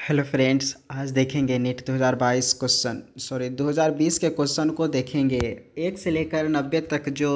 Hello friends, आज देखेंगे NEET 2022 2020 के क्वेश्चन को देखेंगे। 1 से लेकर 90 तक जो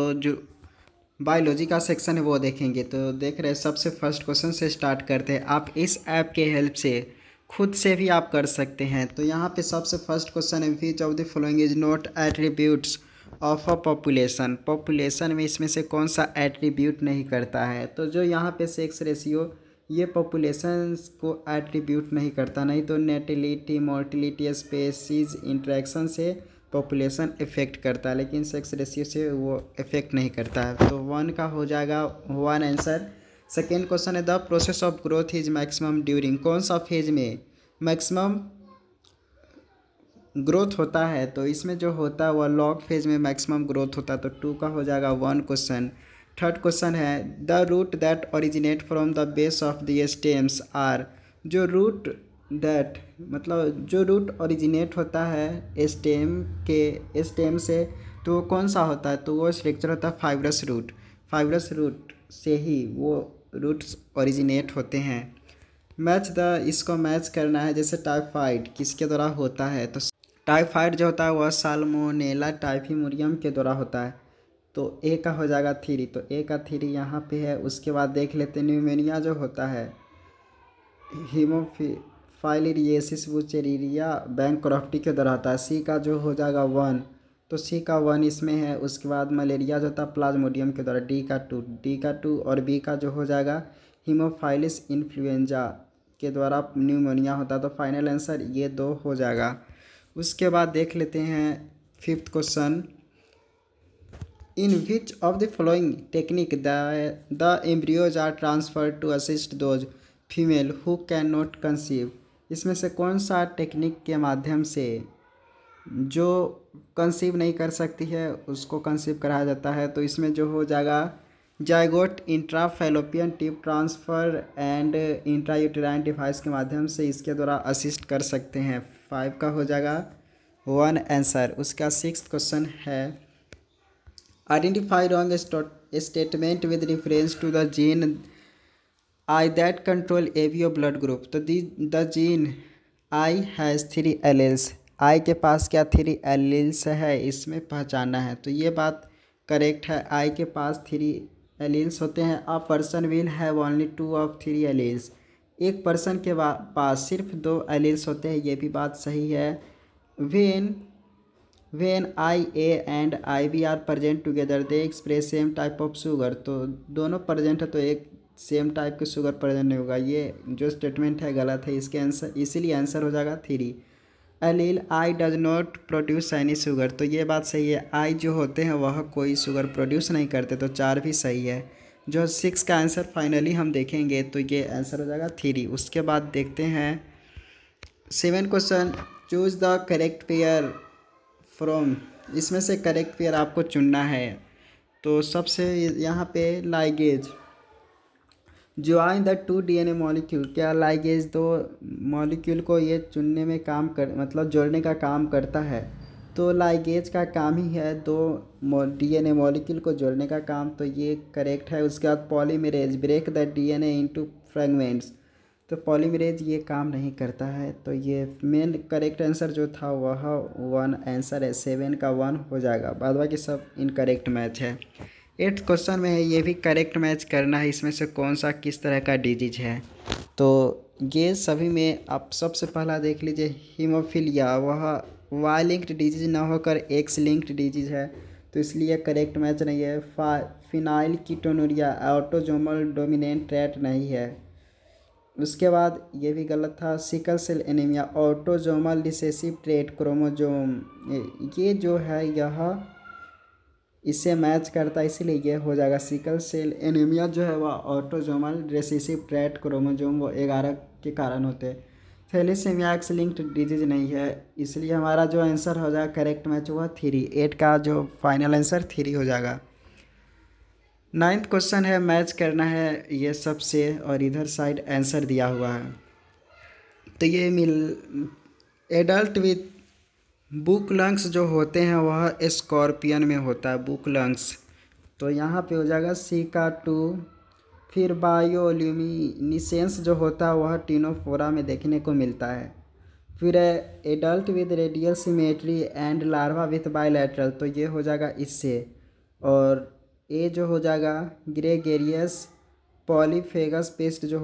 बायोलॉजी का सेक्शन है वो देखेंगे। तो देख रहे हैं, सबसे फर्स्ट क्वेश्चन से स्टार्ट करते हैं। आप इस ऐप के हेल्प से खुद से भी आप कर सकते हैं। तो यहाँ पे सबसे फर्स्ट क्वेश्चन है, which of the following is not attributes of a population. Population में इसमें से कौन सा एट्रीब्यूट नहीं करता है? तो जो यहाँ पे सेक्स रेशियो, ये पॉपुलेशन को एट्रीब्यूट नहीं करता। नहीं तो नेटिलिटी, मोर्टिलिटी, स्पेसीज इंट्रैक्शन से पॉपुलेशन इफेक्ट करता है, लेकिन सेक्स रेशियो से वो इफेक्ट नहीं करता है। तो 1 का हो जाएगा 1 आंसर। सेकेंड क्वेश्चन है, the process of growth is maximum during. कौन सा फेज में मैक्सिमम ग्रोथ होता है? तो इसमें जो होता है वह लॉग फेज में मैक्सिमम ग्रोथ होता है। तो 2 का हो जाएगा 1 क्वेश्चन। थर्ड क्वेश्चन है, the root that originate from the base of the stems are. जो रूट दैट मतलब जो रूट ओरिजिनेट होता है स्टेम से, तो वो कौन सा होता है? तो वो स्ट्रक्चर होता है फाइब्रस रूट। फाइब्रस रूट से ही वो रूट्स ओरिजिनेट होते हैं। इसको मैच करना है। जैसे टाइफाइड किसके द्वारा होता है? तो टाइफाइड जो होता है वह साल्मोनेला टाइफीमुरियम के द्वारा होता है। तो ए का हो जाएगा 3। तो ए का 3 यहाँ पे है। उसके बाद देख लेते हैं, न्यूमोनिया जो होता है हीमोफाइलिरिएसिस बुचेरिया बैंक्रॉफ्टी के द्वारा होता है। सी का जो हो जाएगा 1। तो सी का 1 इसमें है। उसके बाद मलेरिया जो होता है प्लाज्मोडियम के द्वारा। डी का 2 और बी का जो हो जाएगा हीमोफाइलिस इन्फ्लुएंजा के द्वारा न्यूमोनिया होता है। तो फाइनल आंसर ये 2 हो जाएगा। उसके बाद देख लेते हैं fifth question, in which of the following technique the embryos are transferred to assist those female who can not conceive. इसमें से कौन सा टेक्निक के माध्यम से जो कंसीव नहीं कर सकती है उसको कंसीव कराया जाता है? तो इसमें जो हो जाएगा zygote intrafallopian tube transfer and intrauterine device के माध्यम से इसके द्वारा असिस्ट कर सकते हैं। 5 का हो जाएगा 1 आंसर। उसका 6th क्वेश्चन है, identify wrong statement with reference to the gene I that control ABO blood group. तो the gene I has 3 alleles. I के पास क्या 3 एलील्स है, इसमें पहचानना है। तो ये बात करेक्ट है, आई के पास 3 एलील्स होते हैं। A person will have only 2 of 3 alleles. एक पर्सन के पास सिर्फ 2 एलील्स होते हैं, ये भी बात सही है। When I A and I B are present together they express same type of sugar. तो दोनों प्रेजेंट है तो एक सेम टाइप के शुगर प्रेजेंट नहीं होगा। ये जो स्टेटमेंट है गलत है। इसके आंसर इसीलिए आंसर हो जाएगा 3। Allele I does not produce any sugar. तो ये बात सही है, आई जो होते हैं वह कोई शुगर प्रोड्यूस नहीं करते। तो 4 भी सही है। जो 6 का आंसर फाइनली हम देखेंगे तो ये आंसर हो जाएगा 3। उसके बाद देखते हैं 7 question, choose the correct pair from. इसमें से करेक्ट पेयर आपको चुनना है। तो सबसे यहाँ पे ligase join the 2 DNA molecule. क्या लाइगेज 2 मॉलिक्यूल को ये चुनने में मतलब जोड़ने का काम करता है? तो लाइगेज का काम ही है 2 डीएनए मॉलिक्यूल को जोड़ने का काम। तो ये करेक्ट है। उसके बाद polymerase break the DNA into fragments. तो पॉलीमरेज ये काम नहीं करता है। तो ये मेन करेक्ट आंसर जो था वह 1 आंसर है। 7 का 1 हो जाएगा। बाद बाकी सब इनकरेक्ट मैच है। 8th क्वेश्चन में है, ये भी करेक्ट मैच करना है। इसमें से कौन सा किस तरह का डिजीज है? तो ये सभी में आप सबसे पहला देख लीजिए, हीमोफीलिया वह वाई लिंक्ड डिजीज ना होकर एक्स लिंक्ड डिजीज है। तो इसलिए करेक्ट मैच नहीं है। Phenylketonuria autosomal dominant trait नहीं है। उसके बाद ये भी गलत था। Sickle cell anaemia autosomal recessive trait chromosome, ये जो है यह इससे मैच करता है, इसीलिए ये हो जाएगा। सिकल सेल एनीमिया जो है वह ऑटोजोमल रिसेसिव ट्रेट क्रोमोजोम वो 11 के कारण होते हैं। थैलेसीमिया एक्स लिंक्ड डिजीज नहीं है, इसलिए हमारा जो आंसर हो जाएगा करेक्ट मैच हुआ 3। 8 का जो फाइनल आंसर 3 हो जाएगा। 9th क्वेश्चन है, मैच करना है ये सबसे, और इधर साइड आंसर दिया हुआ है। तो ये एडल्ट विथ बुक लंग्स जो होते हैं वह स्कॉर्पियन में होता है, बुक लंग्स। तो यहाँ पे हो जाएगा सी का 2। फिर बायोल्यूमिनिसेंस जो होता है वह टिनोफोरा में देखने को मिलता है। फिर adult with radial symmetry and larva with bilateral, तो ये हो जाएगा इससे। और ए जो हो जाएगा ग्रेगेरियस पॉलीफेगस पेस्ट जो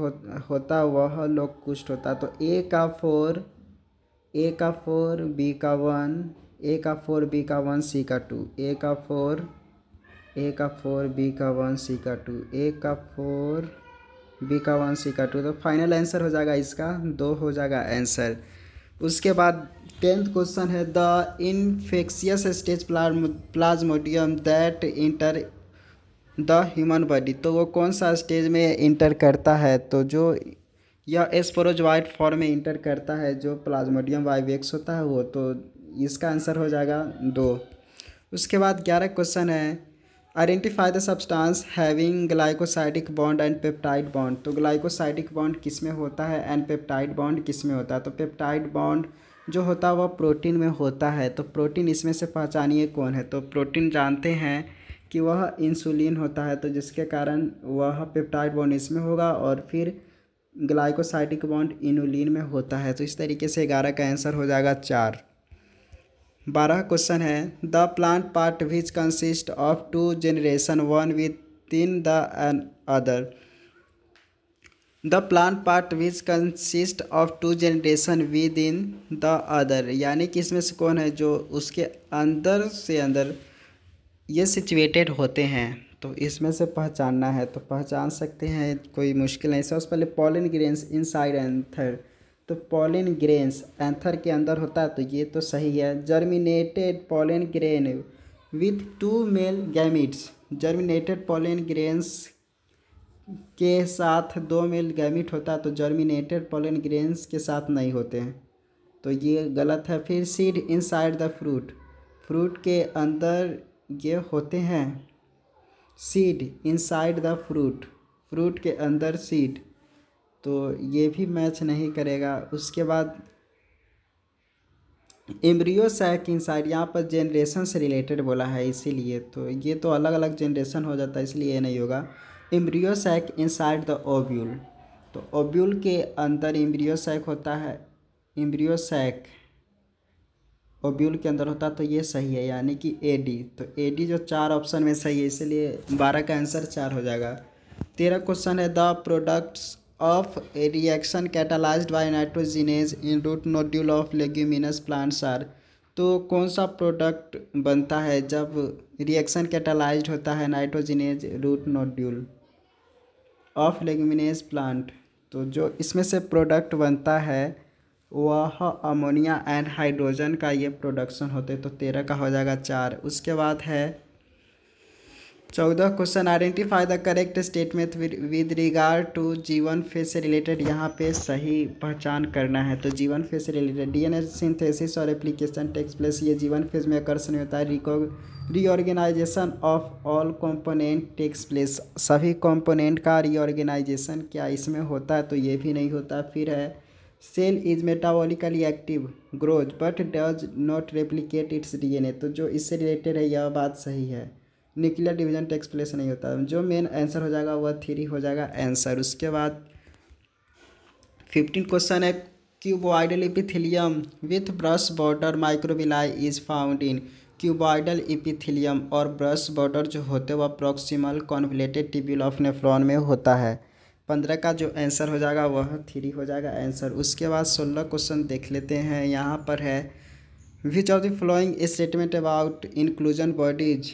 होता वह लोकुस्ट होता। तो ए का 4, बी का 1, ए का 4, बी का 1, सी का 2, ए का 4, बी का 1, सी का 2, ए का 4, बी का 1, सी का 2। तो फाइनल आंसर हो जाएगा इसका 2 हो जाएगा आंसर। उसके बाद 10th क्वेश्चन है the infectious stage Plasmodium that enter the human body, तो वो कौन सा स्टेज में इंटर करता है? तो जो यह स्पोरोजोइट फॉर्म में इंटर करता है जो प्लाज्मोडियम वाइवेक्स होता है वो, तो इसका आंसर हो जाएगा 2। उसके बाद 11 क्वेश्चन है identify the substance having glycosidic bond and peptide bond, तो ग्लाइकोसाइडिक बॉन्ड किस में होता है एंड पेप्टाइड बॉन्ड किस में होता है? तो पेप्टाइड बॉन्ड जो होता है वह प्रोटीन में होता है। तो प्रोटीन इसमें से पहचानिए कौन है? तो प्रोटीन जानते हैं कि वह इंसुलिन होता है, तो जिसके कारण वह पेप्टाइड बॉन्ड इसमें होगा और फिर ग्लाइकोसाइडिक बॉन्ड इनुलिन में होता है। तो इस तरीके से 11 का आंसर हो जाएगा 4। 12 क्वेश्चन है the plant part which consist of 2 generation one with in the other, the plant part which consist of 2 generation with in the other, यानी कि इसमें से कौन है जो उसके अंदर से अंदर ये सिचुएटेड होते हैं? तो इसमें से पहचानना है, तो पहचान सकते हैं, कोई मुश्किल नहीं। सबसे पहले पॉलिन ग्रेन्स इनसाइड एंथर, तो पॉलिन ग्रेन्स एंथर के अंदर होता है, तो ये तो सही है। Germinated pollen grain with 2 male gametes, germinated pollen grains के साथ 2 मेल गैमिट होता है, तो जर्मिनेटेड पॉलिन ग्रेन्स के साथ नहीं होते हैं, तो ये गलत है। फिर seed inside the fruit, fruit के अंदर ये होते हैं, seed inside the fruit, fruit के अंदर सीड, तो ये भी मैच नहीं करेगा। उसके बाद एम्ब्रियो सैक इनसाइड, यहाँ पर जनरेशन से रिलेटेड बोला है इसीलिए, तो ये तो अलग अलग जनरेशन हो जाता है इसलिए ये नहीं होगा। Embryo sac inside the ovule, तो ओव्यूल के अंदर एम्ब्रियो सैक होता है, एम्ब्रियो सैक ओव्यूल के अंदर होता है, तो ये सही है यानी कि एडी। तो एडी जो 4 ऑप्शन में सही है, इसलिए 12 का आंसर 4 हो जाएगा। 13 क्वेश्चन है the products of a reaction catalysed by nitrogenase in root nodule of leguminous plants are, तो कौन सा प्रोडक्ट बनता है जब रिएक्शन कैटालाइज्ड होता है nitrogenase root nodule of leguminous plant? तो जो इसमें से प्रोडक्ट बनता है वह अमोनिया एंड हाइड्रोजन का ये प्रोडक्शन होते, तो 13 का हो जाएगा 4। उसके बाद है 14 question identify the correct statement with regard to G one phase से रिलेटेड, यहाँ पे सही पहचान करना है। तो जीवन फेज से रिलेटेड डीएनए सिंथेसिस और एप्लीकेशन टेक्स प्लेस, ये जीवन फेज में आकर्षण होता है। Reorganisation of all component takes place, सभी कंपोनेंट का रीऑर्गेनाइजेशन क्या इसमें होता है? तो ये भी नहीं होता। फिर है cell is metabolically active growth but does not replicate its DNA, तो जो इससे रिलेटेड है यह बात सही है। न्यूक्लियर डिवीजन टेक्स प्लेस नहीं होता, जो मेन आंसर हो जाएगा वह 3 हो जाएगा आंसर। उसके बाद 15 क्वेश्चन है cuboidal epithelium with brush border microvilli is found in, cuboidal epithelium और ब्रश बॉर्डर जो होते हैं वह proximal convoluted tubule of nephron में होता है। 15 का जो आंसर हो जाएगा वह 3 हो जाएगा आंसर। उसके बाद 16 क्वेश्चन देख लेते हैं। यहाँ पर है which of the following statement about inclusion bodies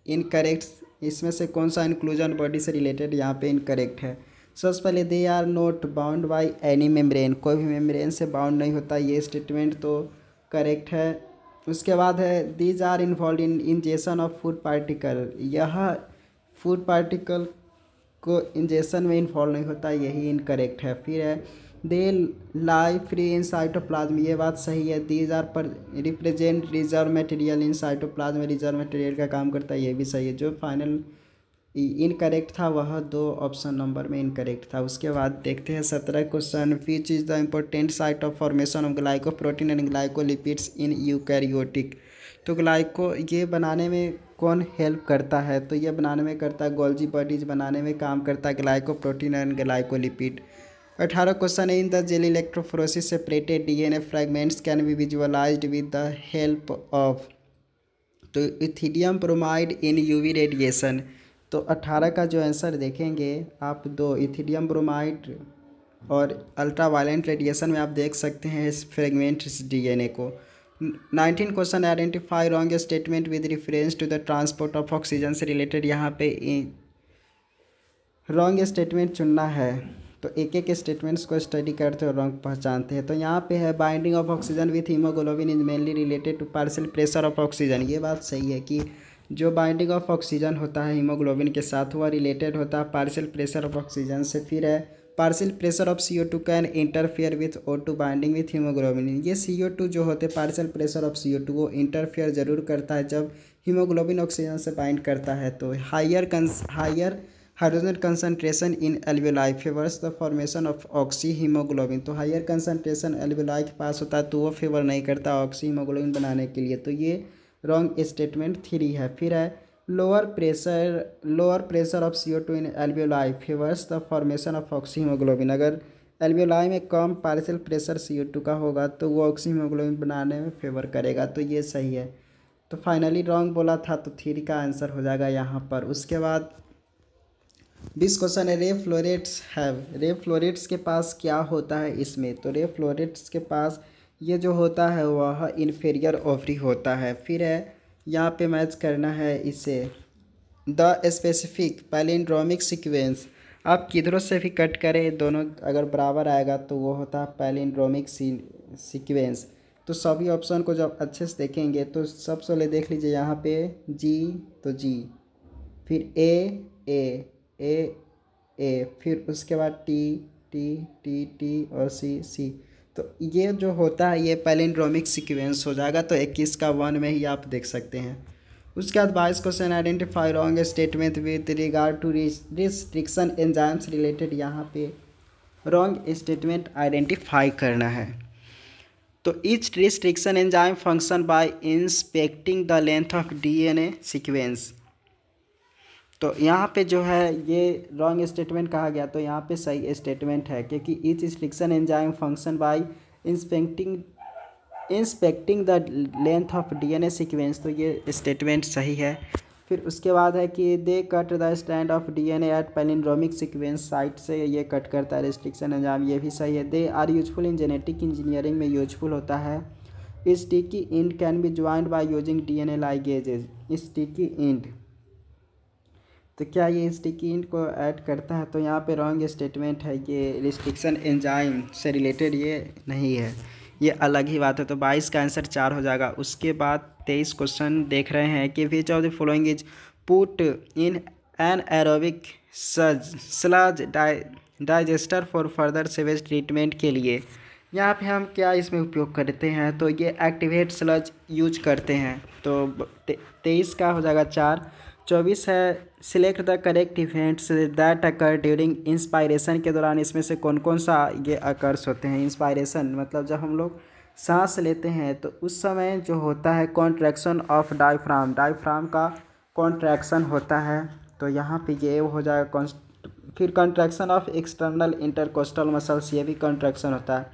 incorrect, इसमें से कौन सा इंक्लूजन बॉडी से रिलेटेड यहाँ पे इनकरेक्ट है? सबसे पहले they are not bound by any membrane, कोई भी मेम्ब्रेन से बाउंड नहीं होता, ये स्टेटमेंट तो करेक्ट है। उसके बाद है these are involved in injection of food particle, यह फूड पार्टिकल को इंजेक्शन में इन्वॉल्व नहीं होता, यही इनकरेक्ट है। फिर है दे लाई फ्री इन साइटोप्लाज्म, ये बात सही है। दीज आर पर represent reserve material in cytoplasm, reserve material का काम करता है, ये भी सही है। जो फाइनल इनकरेक्ट था वह 2 ऑप्शन नंबर में इनकरेक्ट था। उसके बाद देखते हैं 17 question which is the important site of formation of glycoprotein and glycolipids in eukaryotic, तो ग्लाइको ये बनाने में कौन हेल्प करता है, तो ये बनाने में करता है गोल्जी बॉडीज बनाने में काम करता है glycoprotein and glycolipid. 18 question in the gel electrophoresis separated DNA fragments can be visualised with the help of, तो इथिडियम ब्रोमाइड इन यूवी रेडिएशन। तो 18 का जो आंसर देखेंगे आप, दो इथिडियम ब्रोमाइड और अल्ट्रावायलेंट रेडिएशन में आप देख सकते हैं इस फ्रेगमेंट इस डीएनए को। 19 question identify wrong statement with reference to the transport of oxygen से रिलेटेड, यहाँ पे रॉन्ग स्टेटमेंट चुनना है। तो एक एक स्टेटमेंट्स को स्टडी करते और रॉन्ग पहचानते हैं। तो यहाँ पे है binding of oxygen with haemoglobin is mainly related to partial pressure of oxygen. ये बात सही है कि जो बाइंडिंग ऑफ ऑक्सीजन होता है हीमोग्लोबिन के साथ वह रिलेटेड होता है पार्शियल प्रेशर ऑफ ऑक्सीजन से। फिर है partial pressure of CO2 can interfere with O2 binding with haemoglobin. ये CO2 जो होते हैं पार्शियल प्रेशर ऑफ CO2 वो इंटरफेयर जरूर करता है जब हीमोग्लोबिन ऑक्सीजन से बाइंड करता है। तो higher hydrogen concentration in alveoli favours the formation of oxyhaemoglobin. तो हायर कंसनट्रेशन एल्वियोलाई के पास होता है तो वो फेवर नहीं करता ऑक्सी हीमोग्लोबिन बनाने के लिए। तो ये रॉन्ग स्टेटमेंट 3 है। फिर है lower pressure of CO2 in alveoli favours the formation of oxy haemoglobin. अगर एल्वियोलाई में कम पार्शियल प्रेशर CO2 का होगा तो वो ऑक्सी हीमोग्लोबिन बनाने में फेवर करेगा। तो ये सही है। तो फाइनली रॉन्ग बोला था तो 3 का आंसर हो जाएगा यहाँ पर। उसके बाद 20 क्वेश्चन है ray florets have. Ray florets के पास क्या होता है इसमें, तो रे फ्लोरेट्स के पास ये जो होता है वह इन्फेरियर ओवरी होता है। फिर है यहाँ पे मैच करना है इसे द स्पेसिफिक पैलिंड्रोमिक सीक्वेंस। आप किधरों से भी कट करें दोनों अगर बराबर आएगा तो वो होता है पैलिंड्रोमिक सीक्वेंस। तो सभी ऑप्शन को जब अच्छे से देखेंगे तो सबसे पहले देख लीजिए यहाँ पे जी, तो जी, फिर ए, फिर उसके बाद टी और सी। तो ये जो होता है ये पैलिंड्रोमिक सीक्वेंस हो जाएगा। तो 21 का 1 में ही आप देख सकते हैं। उसके बाद 22 question identify wrong statement with regard to restriction enzymes related. यहाँ पे रॉन्ग स्टेटमेंट आइडेंटिफाई करना है। तो each restriction enzyme function by inspecting the length of DNA sequence. तो यहाँ पे जो है ये रॉन्ग स्टेटमेंट कहा गया, तो यहाँ पे सही स्टेटमेंट है क्योंकि each restriction enzyme function by inspecting the length of DNA sequence. तो ये स्टेटमेंट सही है। फिर उसके बाद है कि they cut the strand of DNA at palindromic sequence site से ये कट करता है रिस्ट्रिक्शन एंजाइम, ये भी सही है। They are useful in genetic engineering में यूजफुल होता है। Sticky end can be joined by using DNA ligases. Sticky end, तो क्या ये स्टिकी इंड को ऐड करता है, तो यहाँ पे रॉन्ग स्टेटमेंट है। ये रिस्ट्रिक्शन एंजाइम से रिलेटेड ये नहीं है, ये अलग ही बात है। तो 22 का आंसर 4 हो जाएगा। उसके बाद 23 क्वेश्चन देख रहे हैं कि विच of the following is put in an aerobic sludge digester for further sewage treatment के लिए। यहाँ पे हम क्या इसमें उपयोग करते हैं, तो ये एक्टिवेट स्लज यूज करते हैं। तो 23 का हो जाएगा 4। 24 है select the correct events that occur during inspiration. के दौरान इसमें से कौन कौन सा ये अकर्स होते हैं। इंस्पायरेशन मतलब जब हम लोग सांस लेते हैं तो उस समय जो होता है कॉन्ट्रैक्शन ऑफ डायफ्राम का कॉन्ट्रैक्शन होता है। तो यहाँ पे ये हो जाएगा। फिर contraction of external intercostal muscles, ये भी कॉन्ट्रैक्शन होता है।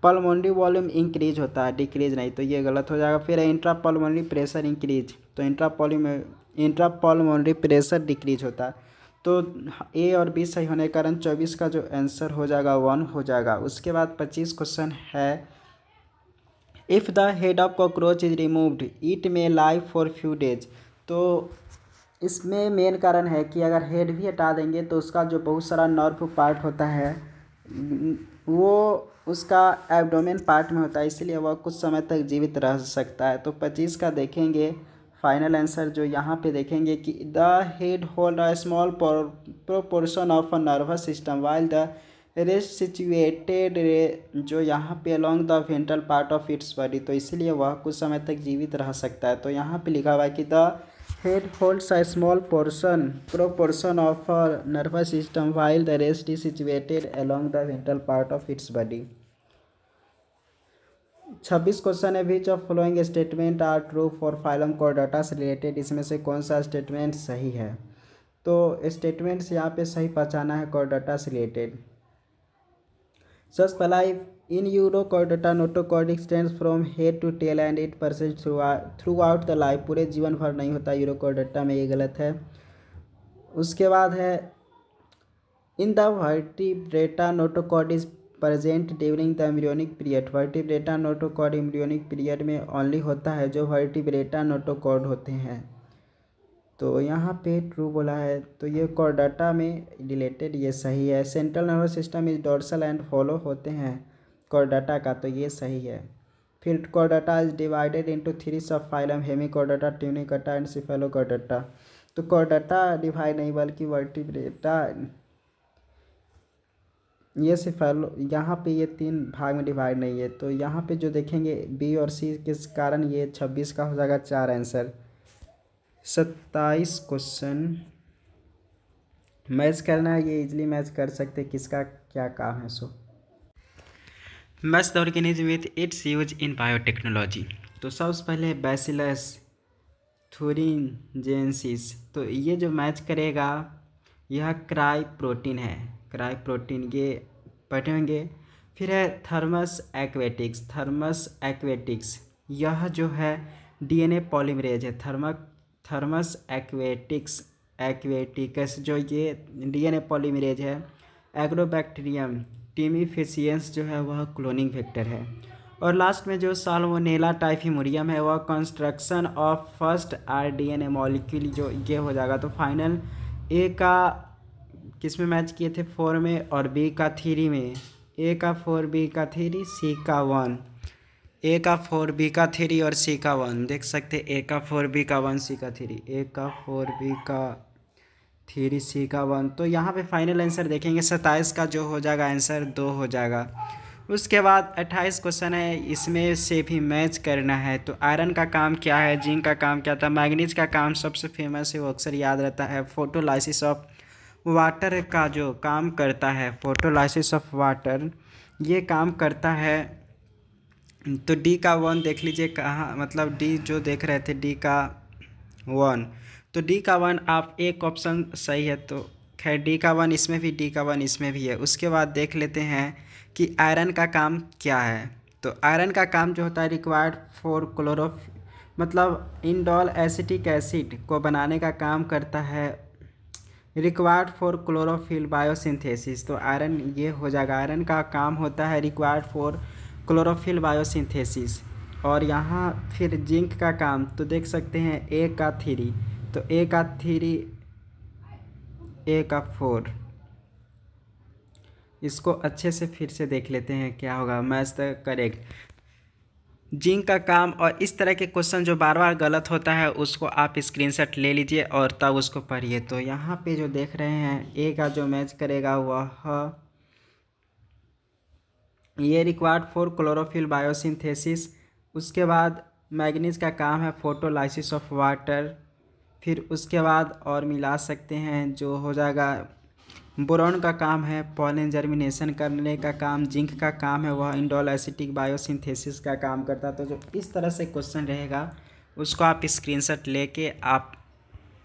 पल्मोनरी वॉल्यूम इंक्रीज होता है, डिक्रीज नहीं, तो ये गलत हो जाएगा। फिर इंट्रा पल्मोनरी प्रेशर इंक्रीज, तो इंट्रा पल्मोनरी प्रेशर डिक्रीज होता है। तो ए और बी सही होने के कारण 24 का जो आंसर हो जाएगा 1 हो जाएगा। उसके बाद 25 क्वेश्चन है if the head of cockroach is removed it may live for few days. तो इसमें मेन कारण है कि अगर हेड भी हटा देंगे तो उसका जो बहुत सारा नर्व पार्ट होता है वो उसका एब्डोमेन पार्ट में होता है, इसलिए वह कुछ समय तक जीवित रह सकता है। तो 25 का देखेंगे फाइनल आंसर जो यहाँ पे देखेंगे कि the head hold a small proportion of a nervous system while the rest situated जो यहाँ पे along the ventral part of its body, तो इसलिए वह कुछ समय तक जीवित रह सकता है। तो यहाँ पे लिखा हुआ है कि the head holds a small proportion of a nervous system while the rest is situated along the ventral part of its body. 26 question है, which of following statement are true for phylum chordata से related, इसमें से कौन सा statement सही है। तो statements यहाँ पे सही पहचाना है कोर्डाटा से रिलेटेड। सबसे पहला, in urochordata notochord extends from head to tail and it persist throughout the life, पूरे जीवन भर नहीं होता यूरो कोर्डाटा में, ये गलत है। उसके बाद है in the vertebrata notochord is present during the embryonic period, vertebrata notochord embryonic period में ओनली होता है जो वर्टिब्रेटा नोटोकॉर्ड होते हैं, तो यहाँ पे ट्रू बोला है, तो ये कोर्डाटा में रिलेटेड ये सही है। Central nervous system is dorsal and follow होते हैं कोर्डाटा का, तो ये सही है। फिर कोर्डाटा इज डिवाइडेड इनटू 3 सब फाइलम, हेमिकोर्डाटा, ट्यूनिकाटा एंड सिफेलोकोर्डाटा, तो कोर्डाटा डिवाइड नहीं बल्कि वर्टिब्रेटा, ये सिफेलो, यहाँ पे ये 3 भाग में डिवाइड नहीं है, तो यहाँ पे जो देखेंगे बी और सी, किस कारण ये 26 का हो जाएगा 4 आंसर। 27 क्वेश्चन मैच करना है, ये इजीली मैच कर सकते, किसका क्या काम है। So match the organism with its use in biotechnology, तो सबसे पहले बैसिलस थुरिंजेंसिस, तो ये जो मैच करेगा यह क्राई प्रोटीन है, क्राई प्रोटीन ये पढ़ेंगे। फिर है थर्मस एक्वेटिक्स, थर्मस एक्वेटिक्स यह जो है डीएनए पॉलीमरेज है, थर्मस एक्वेटिकस जो ये डीएनए पॉलीमरेज है। एग्रोबैक्टीरियम टीमीफिशियंस जो है वह क्लोनिंग वेक्टर है। और लास्ट में जो साल्मोनेला टाइफिमोरियम है वह construction of first rDNA molecule, जो ये हो जाएगा। तो फाइनल ए का किस में मैच किए थे 4 में, और बी का 3 में, ए का 4 बी का 3 सी का 1, ए का 4 बी का 3 और सी का 1, देख सकते ए का 4 बी का 1 सी का 3, ए का 4 बी का 3 सी का 1, तो यहाँ पे फाइनल आंसर देखेंगे 27 का जो हो जाएगा आंसर 2 हो जाएगा। उसके बाद 28 क्वेश्चन है, इसमें से भी मैच करना है। तो आयरन का काम क्या है, जिंक का काम क्या था, मैग्नीज का काम सबसे फेमस है वो अक्सर याद रहता है, फोटोलाइसिस ऑफ वाटर का जो काम करता है, फोटोलाइसिस ऑफ वाटर ये काम करता है। तो डी का 1 देख लीजिए कहाँ, मतलब डी जो देख रहे थे डी का 1, तो डी का 1 आप एक ऑप्शन सही है, तो खैर डी का 1 इसमें भी, डी का 1 इसमें भी है। उसके बाद देख लेते हैं कि आयरन का काम क्या है। तो आयरन का काम जो होता है रिक्वायर्ड फॉर मतलब इंडोल एसिटिक एसिड को बनाने का काम करता है, रिक्वायर्ड फॉर क्लोरोफिल बायोसिंथेसिस, तो आयरन ये हो जाएगा। आयरन का काम होता है रिक्वायर्ड फॉर क्लोरोफिल बायोसिंथेसिस। और यहाँ फिर जिंक का काम तो देख सकते हैं ए का 3, तो ए का 3 ए का 4, इसको अच्छे से फिर से देख लेते हैं क्या होगा, मैच द करेक्ट। जिंक का काम, और इस तरह के क्वेश्चन जो बार बार गलत होता है उसको आप स्क्रीनशॉट ले लीजिए और तब उसको पढ़िए। तो यहाँ पे जो देख रहे हैं ए का जो मैच करेगा वह ये रिक्वायर्ड फॉर क्लोरोफिल बायोसिंथेसिस। उसके बाद मैग्नीज का काम है फोटोलाइसिस ऑफ वाटर। फिर उसके बाद और मिला सकते हैं जो हो जाएगा, बोरॉन का काम है पॉलन जर्मिनेशन करने का काम, जिंक का काम है वह इंडोल एसिटिक बायोसिंथेसिस का काम करता है। तो जो इस तरह से क्वेश्चन रहेगा उसको आप स्क्रीनशॉट लेके आप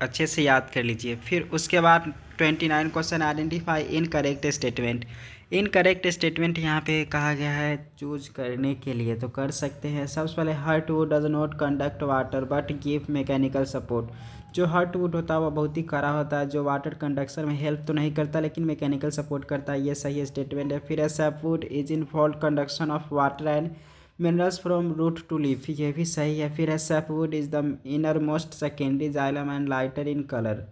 अच्छे से याद कर लीजिए। फिर उसके बाद 29 question, identify incorrect statement. Incorrect statement यहाँ पे कहा गया है चूज करने के लिए, तो कर सकते हैं। सबसे पहले heartwood does not conduct water but give mechanical support. जो हर्ट वुड होता है वह बहुत ही कड़ा होता है, जो वाटर कंडक्शन में हेल्प तो नहीं करता लेकिन मैकेनिकल सपोर्ट करता है, ये सही स्टेटमेंट है। फिर sapwood is in fault conduction of water and minerals from root to leaf, ये भी सही है। फिर sapwood is the innermost secondary xylem and lighter in colour,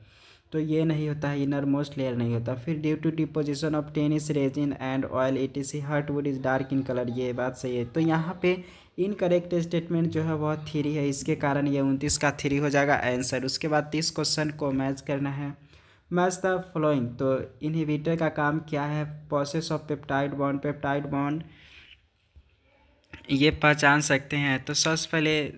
तो ये नहीं होता है, इनर मोस्ट लेयर नहीं होता। फिर due to deposition of tannins resin and oil ETC heartwood is dark in colour, ये बात सही है। तो यहाँ पे इनकरेक्ट स्टेटमेंट जो है वह 3 है, इसके कारण ये 29 का 3 हो जाएगा आंसर। उसके बाद 30 क्वेश्चन को मैच करना है। मैच द फॉलोइंग, तो इनहिबिटर का काम क्या है, process of peptide bond, peptide bond ये पहचान सकते हैं। तो सबसे पहले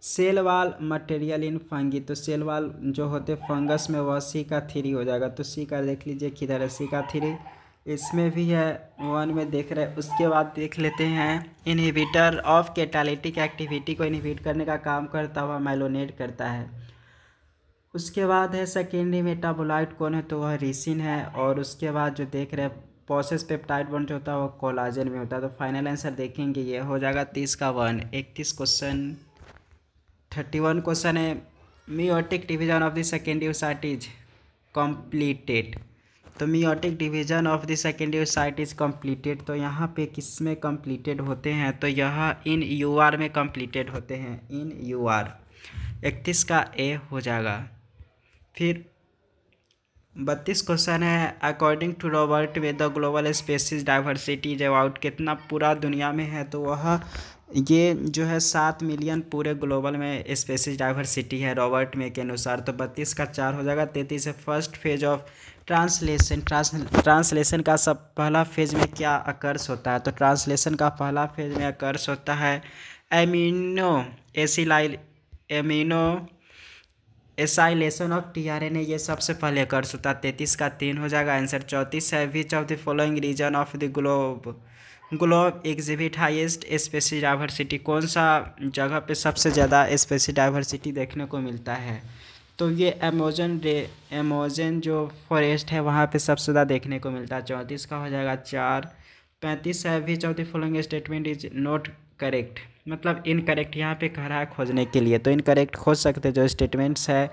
cell wall material in fungi, तो सेल वाल जो होते फंगस में वह सी का 3 हो जाएगा। तो सी का देख लीजिए किधर है, सी का 3। इसमें भी है 1 में देख रहे हैं। उसके बाद देख लेते हैं इनहिबिटर ऑफ कैटालिटिक एक्टिविटी को इनहिबिट करने का काम करता हुआ माइलोनेट करता है। उसके बाद है सेकेंडरी मेटाबोलाइट कौन है, तो वह रिसिन है। और उसके बाद जो देख रहे हैं प्रोसेस पेप्टाइड बॉन्ड जो होता है वो कोलाजन में होता है। तो फाइनल आंसर देखेंगे ये हो जाएगा 30 का 1। 31 क्वेश्चन 31 क्वेश्चन है meiotic division of the secondary oocyte is completed. तो meiotic division of the secondary oocyte is completed, तो यहाँ पे किस में कंप्लीटेड होते हैं, तो यह इन यूआर में कंप्लीटेड होते हैं, इन यूआर। 31 का ए हो जाएगा। फिर 32 क्वेश्चन है अकॉर्डिंग टू रॉबर्ट में the global species diversity is about, कितना पूरा दुनिया में है, तो वह ये जो है 7 मिलियन पूरे ग्लोबल में स्पेसीज डाइवर्सिटी है रॉबर्ट में के अनुसार। तो 32 का 4 हो जाएगा। 33 है first phase of translation. Translation का सब पहला फेज में क्या अकर्स होता है, तो ट्रांसलेशन का पहला फेज में अकर्स होता है एसाइलेशन ऑफ टीआरएनए, ये सबसे पहले अकर्स होता है। 33 का 3 हो जाएगा आंसर। 34 है which of the following region of the globe exhibit highest species diversity, कौन सा जगह पे सबसे ज़्यादा स्पेसीज डाइवर्सिटी देखने को मिलता है, तो ये अमेज़न जो फॉरेस्ट है वहाँ पे सबसे ज़्यादा देखने को मिलता है। 34 का हो जाएगा 4। 35 है which of the following statement is not correct, मतलब इनकरेक्ट यहाँ पे कह रहा है खोजने के लिए, तो इनकरेक्ट खोज सकते जो स्टेटमेंट्स है।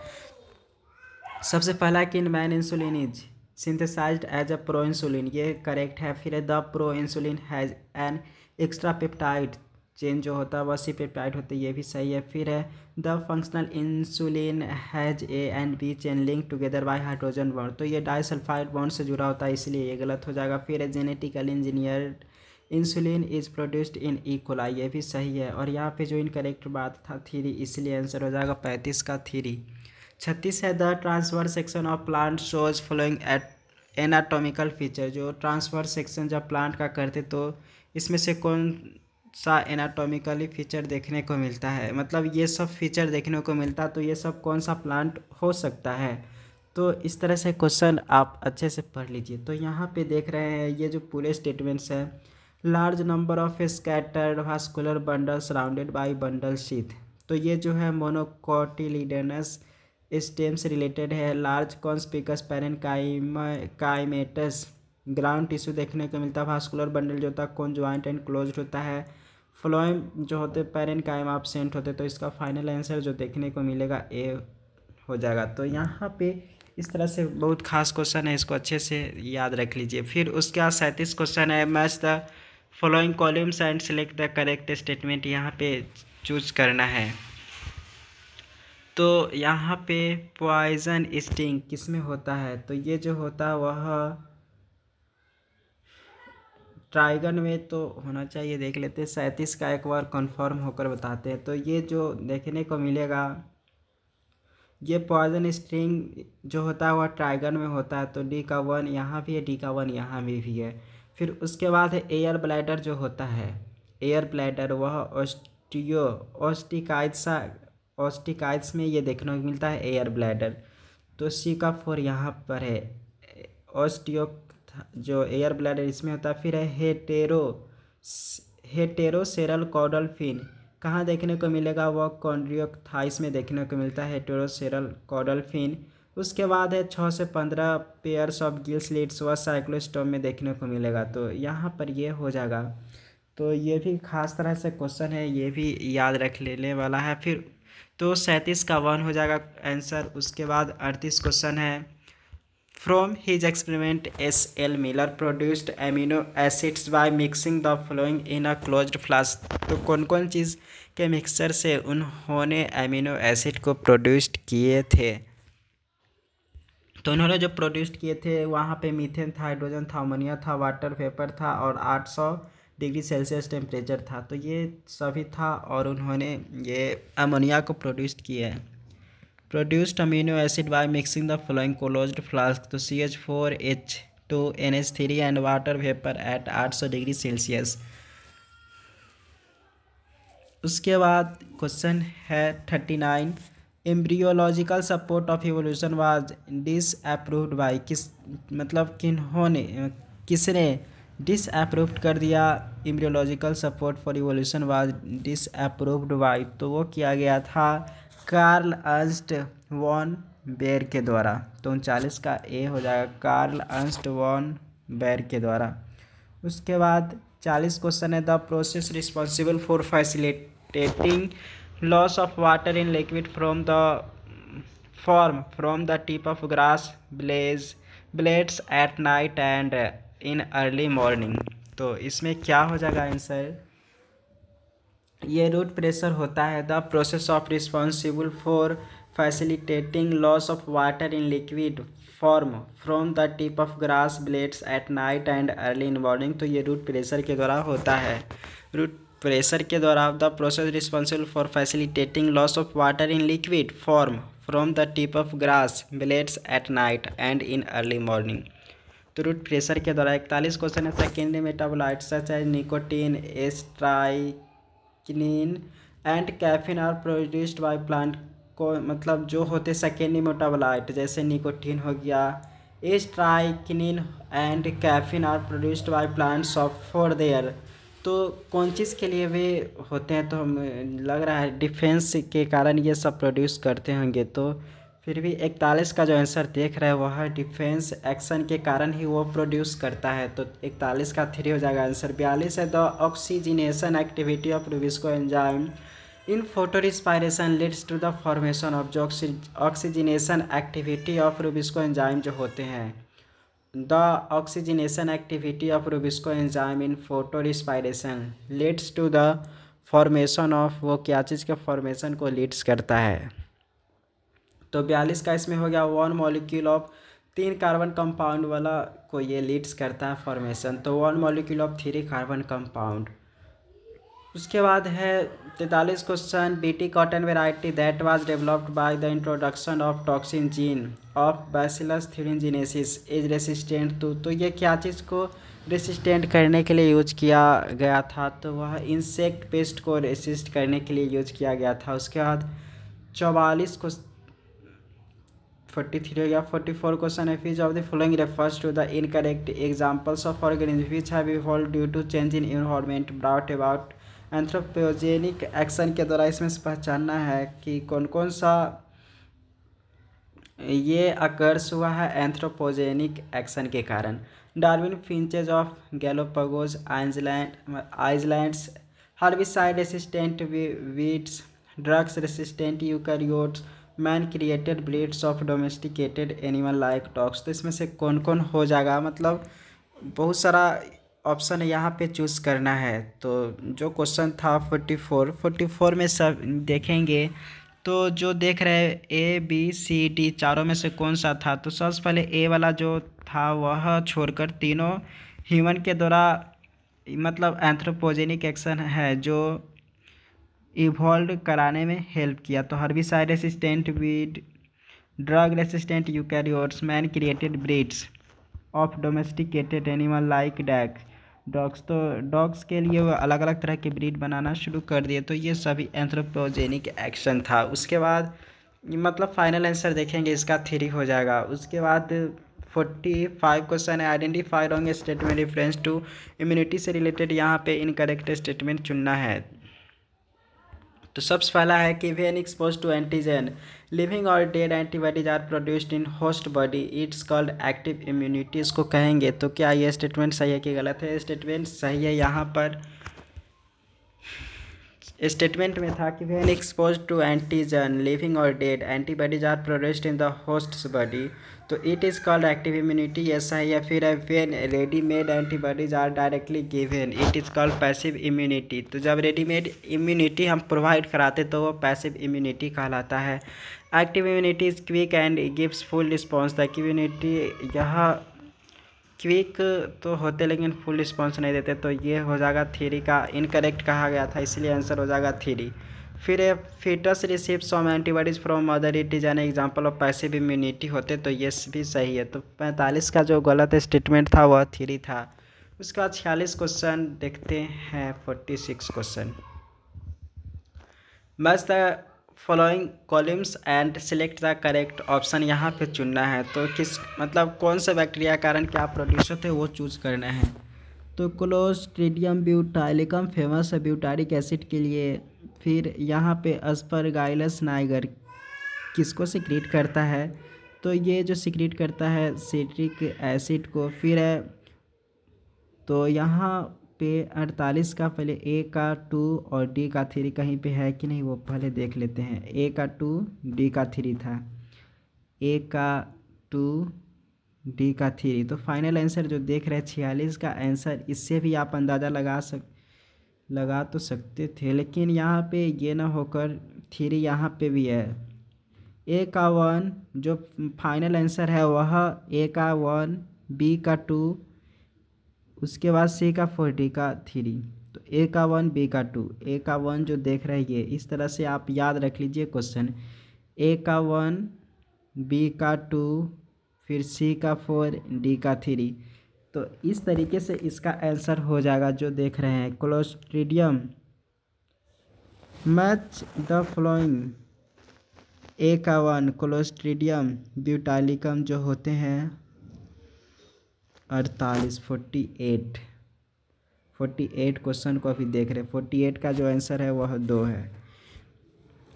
सबसे पहला कि in man insulin is synthesised as a proinsulin, ये करेक्ट है। फिर the proinsulin has an extra peptide chain जो होता है वह सी पेप्टाइड होता है, ये भी सही है। फिर है the functional insulin has A and B chain link together by hydrogen bond, तो ये डाइसल्फाइड बॉन्ड से जुड़ा होता है इसलिए ये गलत हो जाएगा। फिर है genetically engineered insulin is produced in E coli, ये भी सही है। और यहाँ पे जो इनकरेक्ट बात था 3, इसलिए आंसर हो जाएगा 35 का 3। 36 है the transfer section of plant shows following at anatomical feature, जो ट्रांसफर सेक्शन जब प्लांट का करते तो इसमें से कौन सा एनाटॉमिकली फीचर देखने को मिलता है, मतलब ये सब फीचर देखने को मिलता है, तो ये सब कौन सा प्लांट हो सकता है। तो इस तरह से क्वेश्चन आप अच्छे से पढ़ लीजिए। तो यहाँ पे देख रहे हैं ये जो पूरे स्टेटमेंट्स हैं, large number of scattered vascular bundle surrounded by bundle sheath, तो ये जो है मोनोकोटिलिडनस स्टेम से रिलेटेड है। Large conspicuous parenchymatous ground tissue देखने को मिलता है। वास्कुलर बंडल जो होता है कॉन्जॉइंट एंड क्लोज्ड होता है। फ्लोएम जो होते पैरेनकाइम एब्सेंट होते, तो इसका फाइनल आंसर जो देखने को मिलेगा ए हो जाएगा। तो यहाँ पे इस तरह से बहुत खास क्वेश्चन है, इसको अच्छे से याद रख लीजिए। फिर उसके बाद 37 क्वेश्चन है match the following columns and select the correct statement, यहाँ पे चूज करना है। तो यहाँ पे पॉइजन स्टिंग किस में होता है, तो ये जो होता है वह ट्राइगन में तो होना चाहिए, देख लेते हैं। 37 का एक बार कंफर्म होकर बताते हैं। तो ये जो देखने को मिलेगा ये पॉइजन स्टिंग जो होता है वह ट्राइगन में होता है, तो डी का 1 यहाँ भी है, डी का 1 यहाँ में भी है। फिर उसके बाद है एयर ब्लैडर जो होता है, एयर ब्लैडर वह ऑस्टिकाइड्स में ये देखने को मिलता है एयर ब्लैडर, तो सी का 4 यहाँ पर है। ऑस्टियो जो एयर ब्लैडर इसमें होता है। फिर है हेटेरोसेरल कॉडल फिन, कहाँ देखने को मिलेगा, वह कॉन्ड्रियोथाइस में देखने को मिलता है हेटेरोसेरल कॉडल फिन। उसके बाद है 6 से 15 पेयर्स ऑफ गिल स्लिट्स, वह साइक्लोस्टोम में देखने को मिलेगा, तो यहाँ पर ये हो जाएगा। तो ये भी खास तरह से क्वेश्चन है, ये भी याद रख लेने वाला है। फिर तो 37 का 1 हो जाएगा आंसर। उसके बाद 38 क्वेश्चन है from his experiment S.L. Miller produced amino acids by mixing the flowing in a closed flask, तो कौन कौन चीज़ के मिक्सचर से उन्होंने एमिनो एसिड को प्रोड्यूस्ड किए थे, तो उन्होंने जो प्रोड्यूस्ड किए थे वहाँ पे मीथेन था, हाइड्रोजन था, अमोनिया था, वाटर वेपर था और 800 डिग्री सेल्सियस टेम्परेचर था, तो ये सभी था और उन्होंने ये अमोनिया को प्रोड्यूस्ड किया है। Produced amino acid by mixing the flowing closed flask, तो CH4H2NH3 and water vapour at 800 degree Celsius. उसके बाद क्वेश्चन है 39 embryological support of evolution was disapproved by, किस मतलब किसने डिसअप्रूव्ड कर दिया? Embryological support for evolution was disapproved by, तो वो किया गया था कार्ल अर्न्स्ट वॉन बेयर के द्वारा। तो 39 का ए हो जाएगा कार्ल अर्न्स्ट वॉन बेयर के द्वारा। उसके बाद 40 क्वेश्चन है the process responsible for facilitating loss of water in liquid from the tip of grass blades at night and in early morning. तो इसमें क्या हो जाएगा आंसर? ये रूट प्रेशर होता है the process of responsible for facilitating loss of water in liquid form from the tip of grass blades at night and early in morning. तो ये रूट प्रेशर के द्वारा होता है। रूट प्रेशर के द्वारा the process responsible for facilitating loss of water in liquid form from the tip of grass blades at night and in early morning. तो root pressure के द्वारा 41 क्वेश्चन है secondary metabolite such as nicotine strychnine and caffeine are produced by plant. को मतलब जो होते secondary metabolite जैसे nicotine हो गया, strychnine and caffeine are produced by plants for their. तो कौन चीज़ के लिए वे होते हैं? तो हमें लग रहा है डिफेंस के कारण ये सब प्रोड्यूस करते होंगे। तो फिर भी 41 का जो आंसर देख रहे हैं वह डिफेंस एक्शन के कारण ही वो प्रोड्यूस करता है। तो 41 का 3 हो जाएगा आंसर। 42 है the oxygenation activity of rubisco enzyme in photorespiration leads to the formation of जो oxygenation activity of rubisco enzyme जो होते हैं, the oxygenation activity of rubisco enzyme in photorespiration leads to the formation of, वो क्या चीज़ के formation को Leeds करता है? तो 42 का इसमें हो गया 1 मॉलिक्यूल ऑफ 3 कार्बन कंपाउंड वाला को ये लीड्स करता है फॉर्मेशन। तो 1 मॉलिक्यूल ऑफ 3 कार्बन कंपाउंड। उसके बाद है 43 question BT cotton variety that was developed by the introduction of toxin gene of bacillus thuringiensis is resistant to. तो ये क्या चीज़ को रेसिस्टेंट करने के लिए यूज किया गया था? तो वह इंसेक्ट पेस्ट को रेसिस्ट करने के लिए यूज किया गया था। उसके बाद 44 को 43 हो गया। 44 क्वेश्चन है which of the following refers to the incorrect examples of organism which have evolved due to change in environment brought about anthropogenic action के द्वारा इसमें से पहचानना है कि कौन कौन सा ये अकर्स हुआ है एंथ्रोपोजेनिक एक्शन के कारण। Darwin finches of Galapagos islands herbicide resistant weeds drugs resistant eukaryotes man created breeds of domesticated animal like dogs. तो इसमें से कौन कौन हो जाएगा? मतलब बहुत सारा ऑप्शन यहाँ पे चूज़ करना है। तो जो क्वेश्चन था 44 में सब देखेंगे तो जो देख रहे हैं ABCD चारों में से कौन सा था? तो सबसे पहले ए वाला जो था वह छोड़कर तीनों ह्यूमन के द्वारा मतलब एंथ्रोपोजेनिक एक्शन है जो इवॉल्व कराने में हेल्प किया। तो herbicide resistant weed drug resistant eukaryotes man created breeds of domesticated animal like dogs. तो डॉग्स के लिए वो अलग अलग तरह के ब्रीड बनाना शुरू कर दिए। तो ये सभी एंथ्रोपोजेनिक एक्शन था। उसके बाद मतलब फाइनल आंसर देखेंगे इसका 3 हो जाएगा। उसके बाद 45 क्वेश्चन है identify wrong statement reference to immunity से रिलेटेड। यहाँ पे इनकरेक्ट स्टेटमेंट चुनना है। तो सबसे पहला है कि when expose to antigen living और dead antibodies are produced in host body it's called active immunity इसको कहेंगे। तो क्या ये स्टेटमेंट सही है कि गलत है? स्टेटमेंट सही है। यहाँ पर स्टेटमेंट में था कि when expose to antigen living और dead antibodies are produced in the host body तो it is called active immunity, ये सही है। फिर है when readymade antibodies are directly given it is called passive immunity. तो जब रेडीमेड इम्यूनिटी हम प्रोवाइड कराते तो वो पैसिव इम्यूनिटी कहलाता है। Active immunity is quick and gives full response. The immunity यहाँ क्विक तो होते लेकिन फुल रिस्पॉन्स नहीं देते। तो ये हो जाएगा 3 का इनकरेक्ट कहा गया था, इसलिए आंसर हो जाएगा 3। फिर foetus receive some antibodies from mother it is an example of passive immunity होते तो ये भी सही है। तो 45 का जो गलत स्टेटमेंट था वह 3 था। उसके बाद 46 क्वेश्चन देखते हैं। 46 क्वेश्चन बस the following columns and select the correct option यहाँ पे चुनना है। तो किस मतलब कौन सा बैक्टीरिया कारण क्या प्रोड्यूस होते हैं वो चूज़ करना है। तो क्लोस्ट्रीडियम ब्यूटाइलिकम फेमस है ब्यूटारिक एसिड के लिए। फिर यहाँ पे अस्परगाइलस नाइगर किसको सिक्रीट करता है, तो ये जो सिक्रीट करता है सिट्रिक एसिड को। फिर है तो यहाँ पे 48 का पहले ए का 2 और डी का 3 कहीं पे है कि नहीं वो पहले देख लेते हैं। ए का 2 डी का 3 था, ए का 2 डी का 3। तो फाइनल आंसर जो देख रहे हैं 46 का आंसर। इससे भी आप अंदाज़ा लगा तो सकते थे, लेकिन यहाँ पे ये ना होकर 3 यहाँ पे भी है। ए का 1 जो फाइनल आंसर है वह ए का 1 बी का 2 उसके बाद सी का 4 डी का 3। तो ए का 1 बी का 2, ए का 1 जो देख रहे हैं ये इस तरह से आप याद रख लीजिए क्वेश्चन। ए का 1 बी का 2 फिर सी का 4 डी का 3। तो इस तरीके से इसका आंसर हो जाएगा जो देख रहे हैं Clostridium. Match the following. A का 1 क्लोस्ट्रीडियम ब्यूटाइलिकम जो होते हैं 48 क्वेश्चन को अभी देख रहे हैं। 48 का जो आंसर है वह 2 है।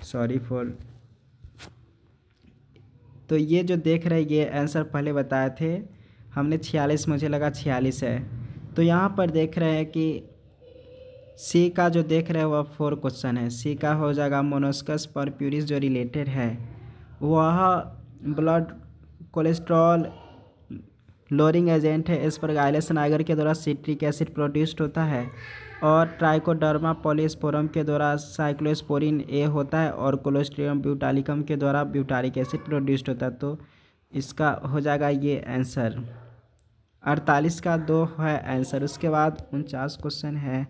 Sorry for. तो ये जो देख रहे हैं ये आंसर पहले बताए थे हमने 46, मुझे लगा 46 है। तो यहाँ पर देख रहे हैं कि सी का जो देख रहे हैं वह 4 क्वेश्चन है। सी का हो जाएगा मोनोस्कस परप्यूरिस जो रिलेटेड है वह ब्लड कोलेस्ट्रॉल लोअरिंग एजेंट है। एस्परगाइलस नाइगर के द्वारा सिट्रिक एसिड प्रोड्यूस्ड होता है और ट्राइकोडर्मा पॉलीस्पोरम के द्वारा साइक्लोस्पोरिन ए होता है और क्लोस्ट्रीडियम ब्यूटाइलिकम के द्वारा ब्यूटारिक एसिड प्रोड्यूस्ड होता है। तो इसका हो जाएगा ये आंसर। 48 का 2 है आंसर। उसके बाद 49 क्वेश्चन है।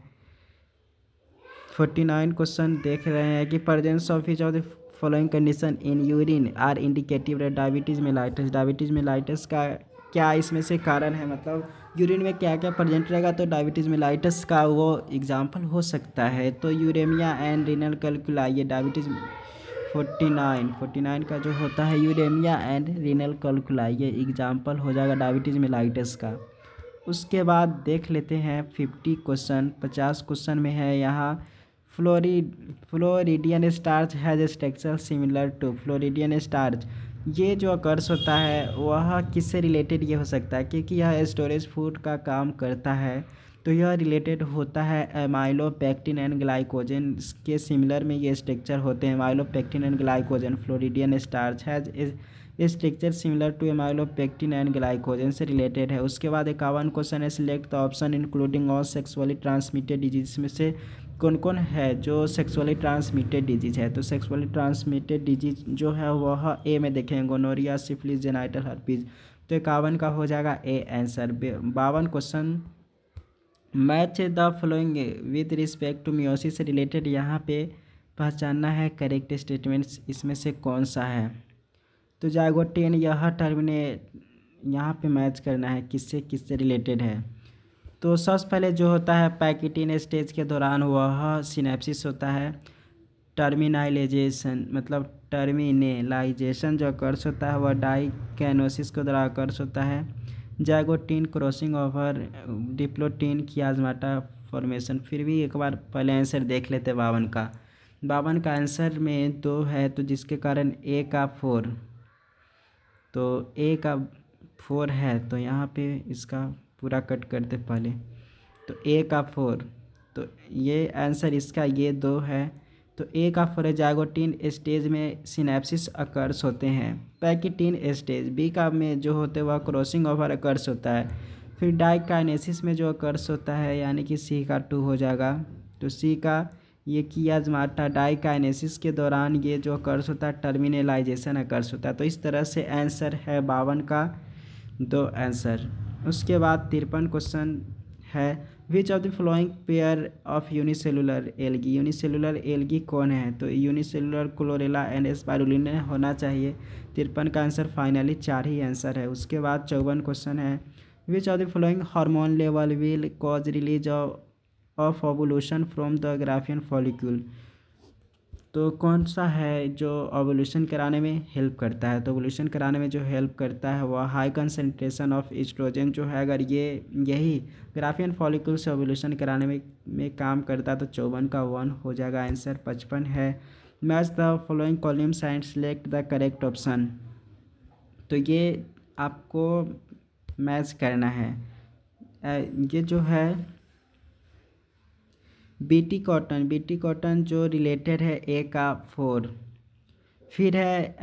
49 क्वेश्चन देख रहे हैं कि presence of each of the following condition in urine are indicative diabetes mellitus. Diabetes mellitus का क्या इसमें से कारण है, मतलब यूरिन में क्या क्या प्रेजेंट रहेगा तो डायबिटीज मेलाइटस का वो एग्जाम्पल हो सकता है। तो यूरेमिया एंड रीनल कैल्कुलाई ये डायबिटीज 49 का जो होता है यूरेमिया एंड रीनल कैल्कुलाई ये एग्जाम्पल हो जाएगा डायबिटीज मेलाइटस का। उसके बाद देख लेते हैं 50 क्वेश्चन। 50 क्वेश्चन में है यहाँ floridean starch has structure similar to. Floridean starch ये जो अकर्स होता है वह किससे रिलेटेड ये हो सकता है, क्योंकि यह स्टोरेज फूड का काम करता है तो यह रिलेटेड होता है एमाइलोपेक्टिन एंड ग्लाइकोजन के सिमिलर में ये स्ट्रक्चर होते हैं। Amylopectin and glycogen floridean starch has structure similar to amylopectin and glycogen से रिलेटेड है। उसके बाद 51 क्वेश्चन है select the option including all sexually transmitted disease में से कौन कौन है जो सेक्सुअली ट्रांसमिटेड डिजीज है। तो सेक्सुअली ट्रांसमिटेड डिजीज जो है वह ए में देखेंगे गोनोरिया सिफिलिस जेनाइटल हर्पीज। तो 51 का हो जाएगा A answer. 52 question match the following with respect to meiosis से रिलेटेड यहाँ पे पहचानना है करेक्ट स्टेटमेंट्स इसमें से कौन सा है। तो जाइगोटिन यह टर्मिनेट यहाँ पे मैच करना है किससे रिलेटेड है। तो सबसे पहले जो होता है पैकेटिन स्टेज के दौरान वह सिनेप्सिस होता है। टर्मिनाइलेजेशन मतलब टर्मिनेलाइजेशन जो अकर्स होता है वह डाइकैनोसिस के द्वारा अकर्स होता है। Zygotene crossing over diplotene chiasmata formation. फिर भी एक बार पहले आंसर देख लेते 52 का। 52 का आंसर में 2 है तो जिसके कारण ए का 4, तो ए का 4 है तो यहाँ पे इसका पूरा कट करते पहले। तो ए का 4 तो ये आंसर इसका ये 2 है। तो ए का 4 है। जाइगोटिन स्टेज में सिनेप्सिस अकर्स होते हैं। पैकेटिन स्टेज बी का में जो होते हैं वह क्रॉसिंग ओवर अकर्स होता है। फिर डाइकाइनेसिस में जो अकर्स होता है यानी कि सी का 2 हो जाएगा। तो सी का ये कियाज्माटा डाइकाइनेसिस के दौरान ये जो अकर्स होता है टर्मिनेलाइजेशन अकर्स होता है। तो इस तरह से आंसर है 52 का 2 आंसर। उसके बाद 53 क्वेश्चन है which of the following pair of unicellular algae. Unicellular algae कौन है, तो यूनिसेलुलर क्लोरेला एंड स्पाइरुलिना होना चाहिए। 53 का आंसर फाइनली 4 ही आंसर है। उसके बाद 54 क्वेश्चन है which of the following hormone level will cause release of ovulation from the Graafian follicle. तो कौन सा है जो ओवुलेशन कराने में हेल्प करता है? तो ओवुलेशन कराने में जो हेल्प करता है वह हाई कंसंट्रेशन ऑफ एस्ट्रोजन जो है, अगर यही ग्राफियन फॉलिकल से ओवुलेशन कराने में काम करता है तो 54 का 1 हो जाएगा आंसर। 55 है match the following columns and select the correct option. तो ये आपको मैच करना है। ये जो है बीटी कॉटन जो रिलेटेड है ए का 4। फिर है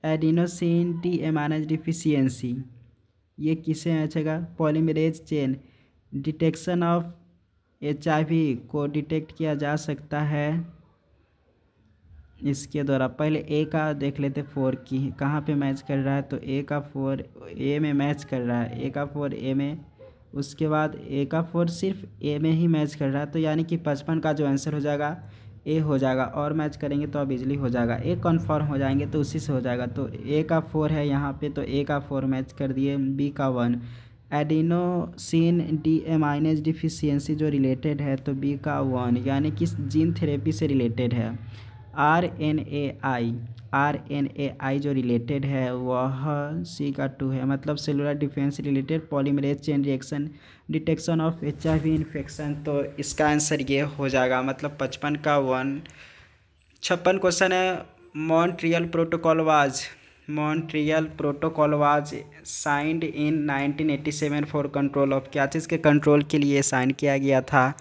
एडिनोसिन डी एमाइनेज डिफिशियंसी, ये किसे मैचेगा? Polymerase chain detection of HIV को डिटेक्ट किया जा सकता है इसके द्वारा। पहले ए का देख लेते 4 की कहाँ पे मैच कर रहा है, तो ए का 4 ए में मैच कर रहा है, ए का 4 ए में। उसके बाद ए का 4 सिर्फ ए में ही मैच कर रहा है, तो यानी कि 55 का जो आंसर हो जाएगा ए हो जाएगा। और मैच करेंगे तो अब इजली हो जाएगा, ए कन्फर्म हो जाएंगे तो उसी से हो जाएगा। तो ए का 4 है यहाँ पे, तो ए का 4 मैच कर दिए। बी का 1 एडिनोसिन डी एमाइनेज डिफिशियंसी जो रिलेटेड है, तो बी का 1 यानी कि जीन थेरेपी से रिलेटेड है। RNAi जो रिलेटेड है वह सी का 2 है, मतलब cellular defence related polymerase chain reaction detection of HIV infection. तो इसका आंसर ये हो जाएगा, मतलब 55 का 1। 56 क्वेश्चन है Montreal protocol was signed in 1987 for control of, क्या चीज़ के कंट्रोल के लिए साइन किया गया था?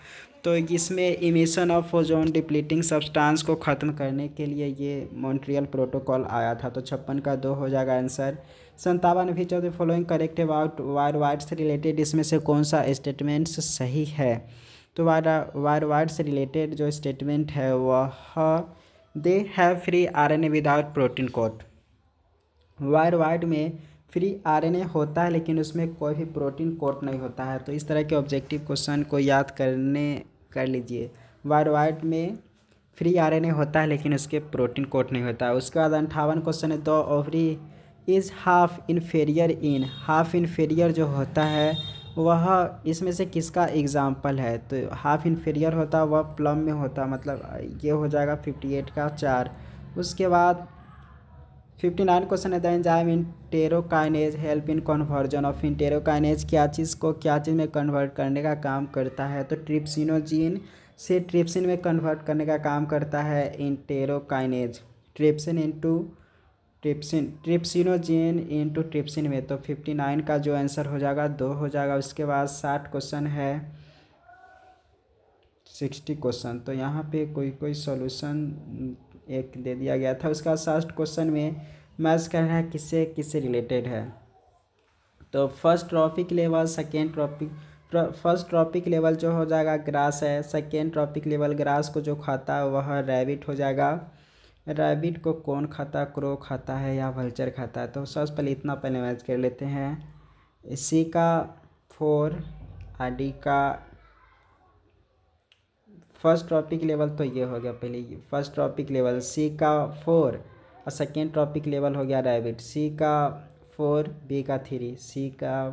तो इसमें emission of ozone depleting substance को ख़त्म करने के लिए ये मॉन्ट्रियल प्रोटोकॉल आया था। तो 56 का 2 हो जाएगा answer. 57 which of the following correct about wire wide से रिलेटेड, इसमें से कौन सा स्टेटमेंट्स सही है? तो वायर वाइड से रिलेटेड जो स्टेटमेंट है वह they have free RNA without protein code. Wire wide में फ्री RNA होता है लेकिन उसमें कोई भी प्रोटीन कोट नहीं होता है। तो इस तरह के ऑब्जेक्टिव क्वेश्चन को याद कर लीजिए। वायर वाइड में फ्री RNA होता है लेकिन उसके प्रोटीन कोट नहीं होता है। उसके बाद 58 क्वेश्चन है, the ovary is half inferior जो होता है वह इसमें से किसका एग्जाम्पल है? तो हाफ इन्फेरियर होता है वह प्लम में होता है, मतलब ये हो जाएगा 58 का 4। उसके बाद 59 क्वेश्चन है, the enzyme enterokinase help in conversion of, enterokinase क्या चीज़ में कन्वर्ट करने का काम करता है? तो ट्रिप्सिनोजीन से ट्रिप्सिन में कन्वर्ट करने का काम करता है इंटेरोकाइनेज। ट्रिप्सिनोजीन इंटू ट्रिप्सिन में। तो 59 का जो आंसर हो जाएगा 2 हो जाएगा। उसके बाद 60 क्वेश्चन है 60 क्वेश्चन, तो यहाँ पे कोई सॉल्यूशन एक दे दिया गया था। उसका 60 क्वेश्चन में मैच करना है किससे रिलेटेड है। तो फर्स्ट ट्रॉपिक लेवल जो हो जाएगा ग्रास है। सेकेंड ट्रॉपिक लेवल ग्रास को जो खाता है वह रैबिट हो जाएगा। रैबिट को कौन खाता है? क्रो खाता है या वल्चर खाता है? तो सबसे पहले इतना पहले मैच कर लेते हैं। सी का 4 और डी का फर्स्ट ट्रॉपिक लेवल, तो ये हो गया पहले फर्स्ट ट्रॉपिक लेवल सी का 4 और सेकेंड ट्रॉपिक लेवल हो गया रैबिट। सी का 4 बी का 3, सी का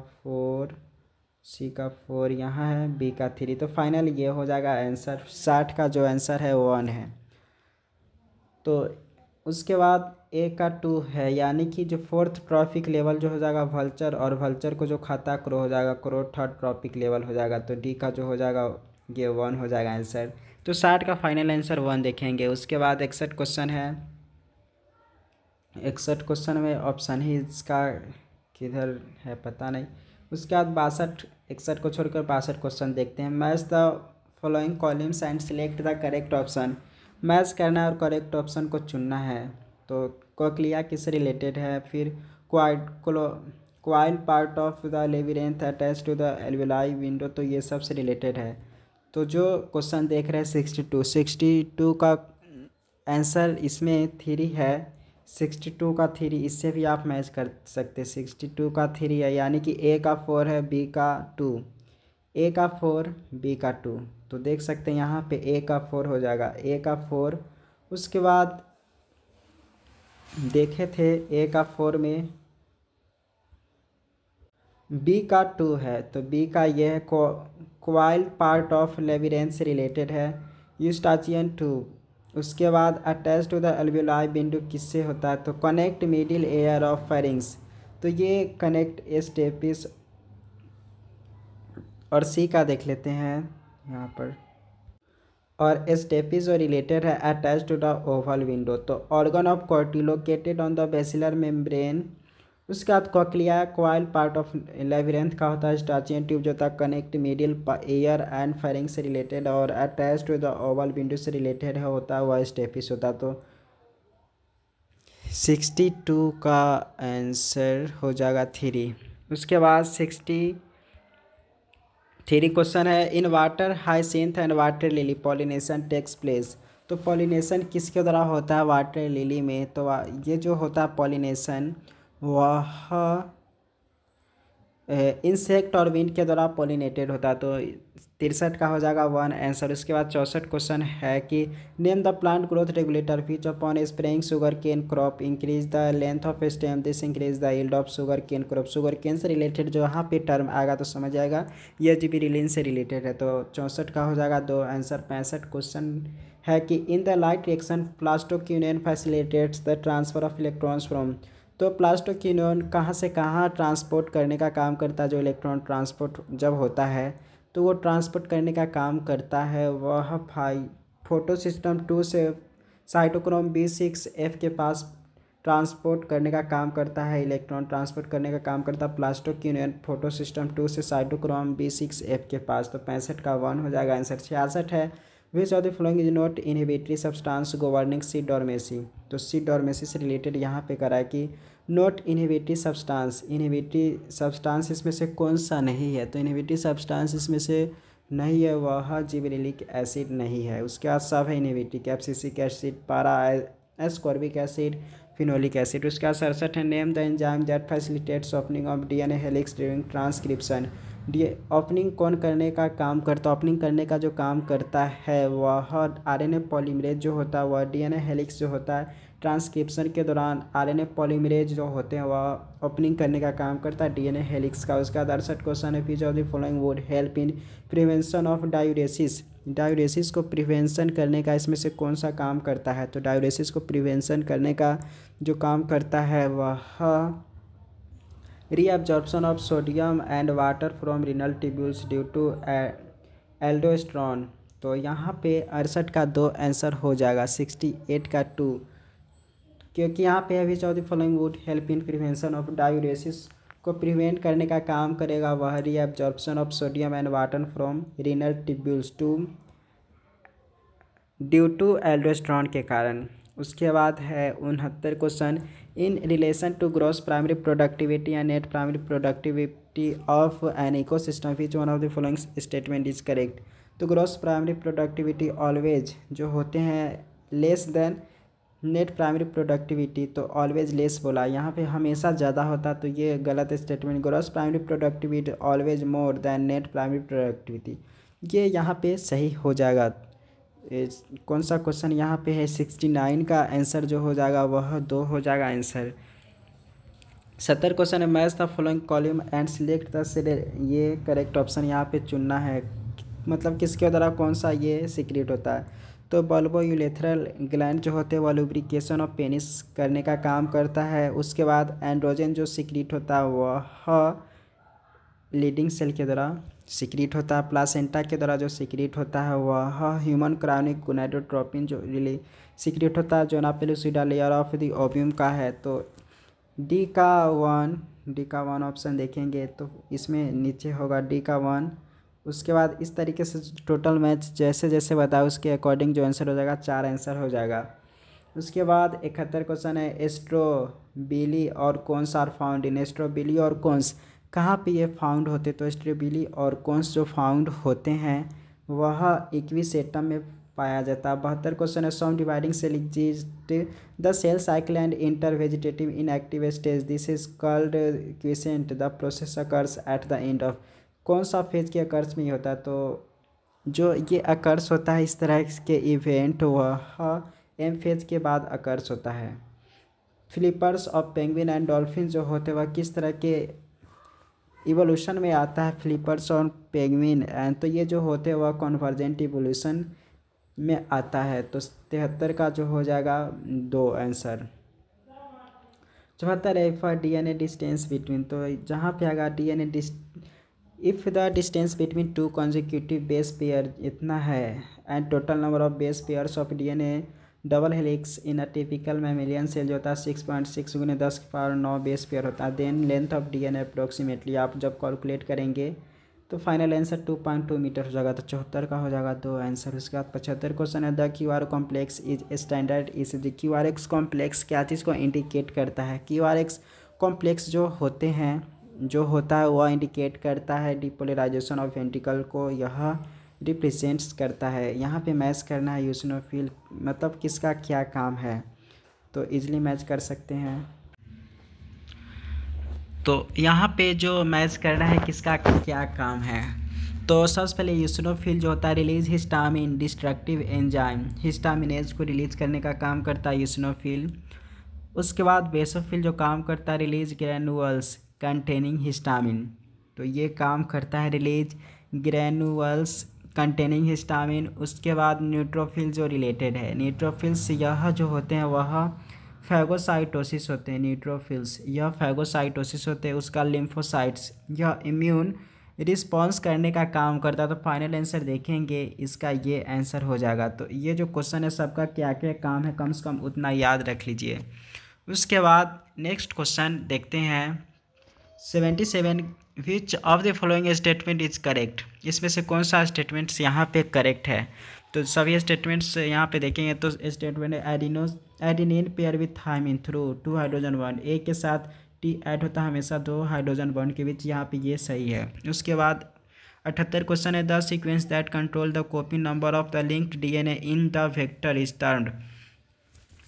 4 यहाँ है, बी का 3। तो फाइनल ये हो जाएगा आंसर। 60 का जो आंसर है वो 1 है। तो उसके बाद ए का 2 है, यानी कि जो फोर्थ ट्रॉपिक लेवल जो हो जाएगा वल्चर, और वल्चर को जो खाता क्रो हो जाएगा, क्रो थर्ड ट्रॉपिक लेवल हो जाएगा। तो डी का जो हो जाएगा ये 1 हो जाएगा आंसर। तो 60 का फाइनल आंसर 1 देखेंगे। उसके बाद 61 क्वेश्चन है। 61 क्वेश्चन में ऑप्शन ही इसका किधर है पता नहीं। उसके बाद 61 को छोड़कर 62 क्वेश्चन देखते हैं। Match the following columns and select the correct option. Match करना है और करेक्ट ऑप्शन को चुनना है। तो कोक्लिया किससे रिलेटेड है? फिर coil part of the labyrinth attach to the alveoli window, तो ये सब से रिलेटेड है। तो जो क्वेश्चन देख रहे हैं 62 का आंसर इसमें 3 है। 62 का 3 इससे भी आप मैच कर सकते। 62 का 3 है, यानी कि ए का 4 है, बी का 2, ए का 4 बी का 2। तो देख सकते हैं यहाँ पे ए का 4 हो जाएगा, ए का 4। उसके बाद देखे थे ए का 4 में बी का 2 है, तो बी का ये है क्वाइल पार्ट ऑफ लेबिरिंथ से रिलेटेड है। यूस्टाचियन 2 उसके बाद attach to the alveoli window किससे होता है, तो connect middle ear of pharynx, तो ये कनेक्ट स्टेपिस। और सी का देख लेते हैं यहाँ पर, और स्टेपिस जो रिलेटेड है attach to the oval window, तो organ of Corti located on the basilar membrane. उसके बाद cochlea coil part of labyrinth का होता है, स्टाचियन ट्यूब जो होता है connect middle ear and pharynx से रिलेटेड, और attach to the oval window से रिलेटेड है होता है वह स्टेपिस होता है। तो 62 का आंसर हो जाएगा 3। उसके बाद 63 क्वेश्चन है, in water hyacinth and water lily pollination takes place, तो पॉलिनेशन किसके द्वारा होता है वाटर लिली में, तो ये जो होता है पॉलिनेशन वह इंसेक्ट और विंड के द्वारा पॉलिनेटेड होता है। तो 63 का हो जाएगा 1 आंसर। उसके बाद 64 क्वेश्चन है कि name the plant growth regulator which upon spraying sugar cane crop increase the length of stem this increase the yield of sugar cane crop. Sugar cane से रिलेटेड जो यहाँ पे टर्म आएगा तो समझ आएगा ये जिबरेलिन से रिलेटेड है। तो 64 का हो जाएगा 2 आंसर। 65 क्वेश्चन है कि in the light reaction plastoquinone facilitates the transfer of electrons from, तो प्लास्टोक्विनोन कहाँ से कहाँ ट्रांसपोर्ट करने का काम करता है, जो इलेक्ट्रॉन ट्रांसपोर्ट जब होता है तो वो ट्रांसपोर्ट करने का काम करता है वह फोटो सिस्टम 2 से साइटोक्रोम B6F के पास ट्रांसपोर्ट करने का काम करता है, इलेक्ट्रॉन ट्रांसपोर्ट करने का काम करता है प्लास्टोक्विनोन फोटो सिस्टम 2 से साइटोक्रोम B6F के पास। तो 65 का 1 हो जाएगा आंसर। 66 है, which of the following is not inhibitory substance governing seed dormancy, तो सीड डॉर्मेसी से रिलेटेड यहाँ पे करा है कि not inhibitory substance, inhibitory substance इसमें से कौन सा नहीं है, तो इनहिबिटरी सब्सटेंस इसमें से नहीं है वह जिबरेलिक एसिड नहीं है। उसके बाद सब है इनहिबिटरी, कैप्सिसिक एसिड, पारा एस्कॉर्बिक एसिड, फिनोलिक एसिड। उसके बाद 67 है, name the enzyme that facilitates opening of DNA helix during transcription, opening कौन करने का काम करता है, ओपनिंग करने का जो काम करता है वह RNA पॉलीमरेज जो होता है वह DNA हेलिक्स जो होता है ट्रांसक्रिप्शन के दौरान RNA पॉलीमरेज जो होते हैं वह ओपनिंग करने का काम करता है DNA हेलिक्स का। उसका 68 क्वेश्चन है, which of the following would help in prevention of diuresis, diuresis को प्रिवेंशन करने का इसमें से कौन सा काम करता है, तो डायूरेसिस को प्रिवेंशन करने का जो काम करता है वह reabsorption of sodium and water from renal tubules due to aldosterone, तो यहाँ पे 68 का 2 आंसर हो जाएगा। 68 का 2, क्योंकि यहाँ पे है which of the following would help in prevention of diuresis को प्रिवेंट करने का काम करेगा वह reabsorption of sodium and water from renal tubules due to aldosterone के कारण। उसके बाद है 69 question, in relation to gross primary productivity and net primary productivity of an ecosystem which one of the following statement is correct, तो gross primary productivity always जो होते हैं less then net primary productivity, तो always less बोला, यहाँ पे हमेशा ज़्यादा होता तो ये गलत statement. Gross primary productivity always more than net primary productivity, ये यहाँ पे सही हो जाएगा। कौन सा क्वेश्चन यहाँ पे है, 69 का आंसर जो हो जाएगा वह 2 हो जाएगा आंसर। 70 क्वेश्चन है, match the following column and select the ये करेक्ट ऑप्शन यहाँ पे चुनना है, मतलब किसके द्वारा कौन सा ये सीक्रेट होता है, तो बल्बो यूरेथ्रल ग्लैंड जो होते हैं वह लुब्रिकेशन ऑफ पेनिस करने का काम करता है। उसके बाद एंड्रोजन जो सीक्रेट होता है वह लीडिंग सेल के द्वारा सीक्रेट होता है। प्लासेंटा के द्वारा जो सीक्रेट होता है वह ह्यूमन क्रायोनिक गोनाडोट्रोपिन जो रिली सीक्रेट होता है, जो ना pellucida layer of the ovum का है। तो डी का 1 ऑप्शन देखेंगे तो इसमें नीचे होगा डी का 1। उसके बाद इस तरीके से टोटल मैच जैसे जैसे बताया उसके अकॉर्डिंग जो आंसर हो जाएगा 4 आंसर हो जाएगा। उसके बाद 71 क्वेश्चन है, एस्ट्रोबिली और कॉन्स आर फाउंड इन, एस्ट्रोबिली और कॉन्स कहाँ पे ये फाउंड होते, तो एस्ट्रोबिली और कॉन्स जो फाउंड होते हैं वह इक्विसेटम में पाया जाता है। 72 क्वेश्चन है, some dividing cell exist the cell cycle and enter vegetative inactive stage this is called quiescent the process occurs at the end of, कौन सा फेज के अकर्स में ही होता है, तो जो ये अकर्स होता है इस तरह के इवेंट वह एम फेज के बाद अकर्स होता है। Flippers of penguin and dolphin जो होते हैं वह किस तरह के इवोल्यूशन में आता है, फ्लिपर्स और पेंगुइन, तो ये जो होते हैं वह कन्वर्जेंट इवोल्यूशन में आता है। तो 73 का जो हो जाएगा 2 आंसर। 74 है फॉर DNA डिस्टेंस बिटवीन, तो जहाँ पे आएगा DNA if the distance between two consecutive base pair इतना है and total number of base pairs of DNA double helix in a typical mammalian cell जो होता है 6.6 × 10⁹ बेस पेयर होता है, then length of DNA approximately आप जब calculate करेंगे तो फाइनल आंसर 2.2 मीटर हो जाएगा। तो 74 का हो जाएगा 2 आंसर। उसके बाद 75 क्वेश्चन है the QR complex is standard is the QRX complex क्या चीज़ को इंडिकेट करता है? QRX कॉम्प्लेक्स जो होते हैं जो होता है वह इंडिकेट करता है डिपोलराइजेशन ऑफ वेंट्रिकल को, यह रिप्रेजेंट्स करता है। यहाँ पे मैच करना है यूसिनोफिल मतलब किसका क्या काम है, तो इजीली मैच कर सकते हैं। तो यहाँ पे जो मैच करना है किसका क्या काम है, तो सबसे पहले यूसिनोफिल जो होता है रिलीज हिस्टामिन डिस्ट्रक्टिव एंजाइम, हिस्टामिनेज को रिलीज करने का काम करता है यूसिनोफिल। उसके बाद बेसोफिल जो काम करता है रिलीज ग्रैनुअल्स कंटेनिंग हिस्टामिन, तो ये काम करता है रिलीज ग्रैनुअल्स कंटेनिंग हिस्टामिन। उसके बाद न्यूट्रोफिल जो रिलेटेड है, न्यूट्रोफिल्स यह जो होते हैं वह फैगोसाइटोसिस होते हैं, न्यूट्रोफिल्स यह फैगोसाइटोसिस होते हैं। उसका लिम्फोसाइट्स यह इम्यून रिस्पॉन्स करने का काम करता है। तो फाइनल आंसर देखेंगे इसका ये आंसर हो जाएगा। तो ये जो क्वेश्चन है सबका क्या क्या काम है कम से कम उतना याद रख लीजिए। उसके बाद नेक्स्ट क्वेश्चन देखते हैं 77 विच of the following statement is correct, इसमें से कौन सा स्टेटमेंट्स यहाँ पे करेक्ट है? तो सभी स्टेटमेंट्स यहाँ पे देखेंगे तो स्टेटमेंट है adenine pair with thymine through 2 hydrogen bond, A के साथ टी ऐड होता है हमेशा 2 हाइड्रोजन बॉन्ड के बीच, यहाँ पे ये सही है। उसके बाद 78 क्वेश्चन है the sequence that control the copy number of the linked DNA in the vector is termed,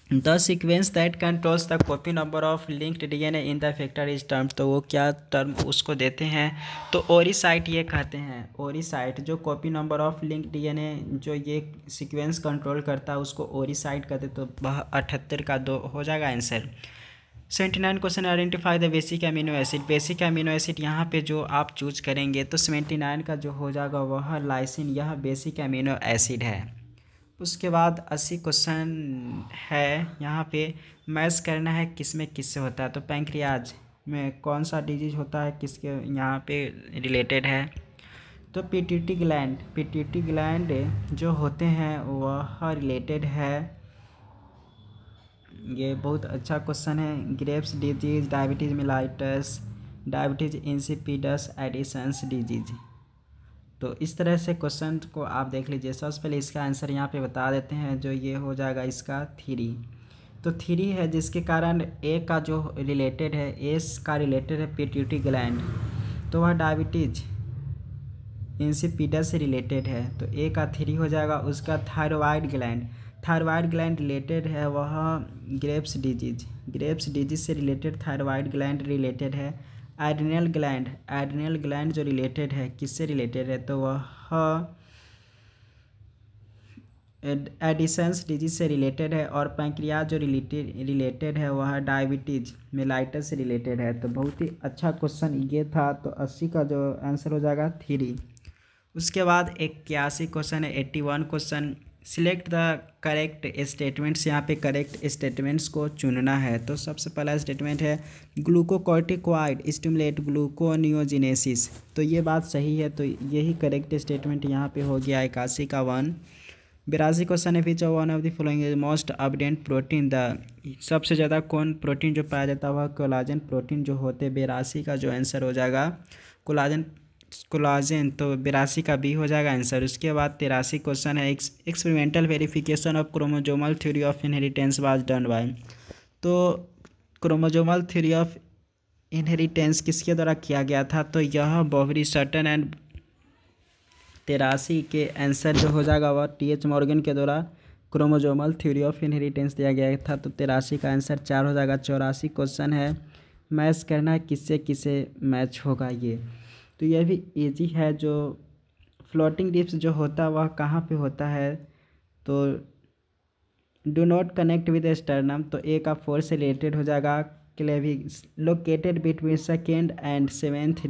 the sequence that controls the copy number of linked DNA in the vector is term, तो वो क्या term उसको देते हैं? तो ori site ये कहते हैं। ओरिसाइट जो copy number of linked DNA जो ये सीक्वेंस कंट्रोल करता है उसको ओरिसाइट कहते, तो वह 78 का 2 हो जाएगा answer. 79 question identify the basic amino acid, basic amino acid यहाँ पे जो आप चूज करेंगे तो 79 का जो हो जाएगा वह लाइसिन, यह बेसिक अमीनो एसिड है। उसके बाद 80 क्वेश्चन है यहाँ पे मैच करना है किसमें किससे होता है, तो पैंक्रियाज में कौन सा डिजीज होता है किसके यहाँ पे रिलेटेड है? तो पिट्यूटरी ग्लैंड जो होते हैं वह रिलेटेड है। ये बहुत अच्छा क्वेश्चन है। Graves disease, diabetes mellitus, diabetes insipidus, Edison's disease, तो इस तरह से क्वेश्चन को आप देख लीजिए। सबसे पहले इसका आंसर यहाँ पे बता देते हैं, जो ये हो जाएगा इसका 3। तो 3 है जिसके कारण ए का जो रिलेटेड है, एस का रिलेटेड है पिट्यूटरी ग्लैंड, तो वह डायबिटीज इंसिपिडस से रिलेटेड है, तो ए का 3 हो जाएगा। उसका थायरॉयड ग्लैंड रिलेटेड है, वह ग्रेव्स डिजीज से रिलेटेड थायरॉयड ग्लैंड रिलेटेड है। एड्रिनल ग्लैंड जो रिलेटेड है किससे रिलेटेड है, तो वह एडिसन्स डिजीज से रिलेटेड है। और पैंक्रियाज जो रिलेटेड है वह डायबिटीज मेलाइटस से रिलेटेड है। तो बहुत ही अच्छा क्वेश्चन ये था, तो 80 का जो आंसर हो जाएगा 3। उसके बाद 81 क्वेश्चन है 81 question select the correct statements, यहाँ पे करेक्ट स्टेटमेंट्स को चुनना है। तो सबसे पहला स्टेटमेंट है ग्लूकोकॉर्टिकॉइड स्टिमुलेट ग्लूकोनियोजेनेसिस, तो ये बात सही है, तो यही करेक्ट स्टेटमेंट यहाँ पे हो गया 81 का 1। 82 क्वेश्चन है which one of the following is most abundant protein, the सबसे ज़्यादा कौन प्रोटीन जो पाया जाता है वह कोलाजन प्रोटीन जो होते। 82 का जो आंसर हो जाएगा कोलाजन, तो 82 का बी हो जाएगा आंसर। उसके बाद 83 क्वेश्चन है experimental verification of chromosomal theory of inheritance was done by, तो क्रोमोजोमल थ्योरी ऑफ इनहेरिटेंस किसके द्वारा किया गया था, तो यह बॉबरी सटन एंड 83 के आंसर जो हो जाएगा वह TH मॉर्गन के द्वारा क्रोमोजोमल थ्योरी ऑफ इनहेरिटेंस दिया गया था। तो 83 का आंसर 4 हो जाएगा। 84 क्वेश्चन है मैच करना है किससे किसे मैच होगा ये, तो यह भी इजी है। जो फ्लोटिंग डिस्क जो होता है वह कहाँ पे होता है, तो do not connect with sternum, तो ए का 4 से रिलेटेड हो जाएगा। Clavis located between second and seventh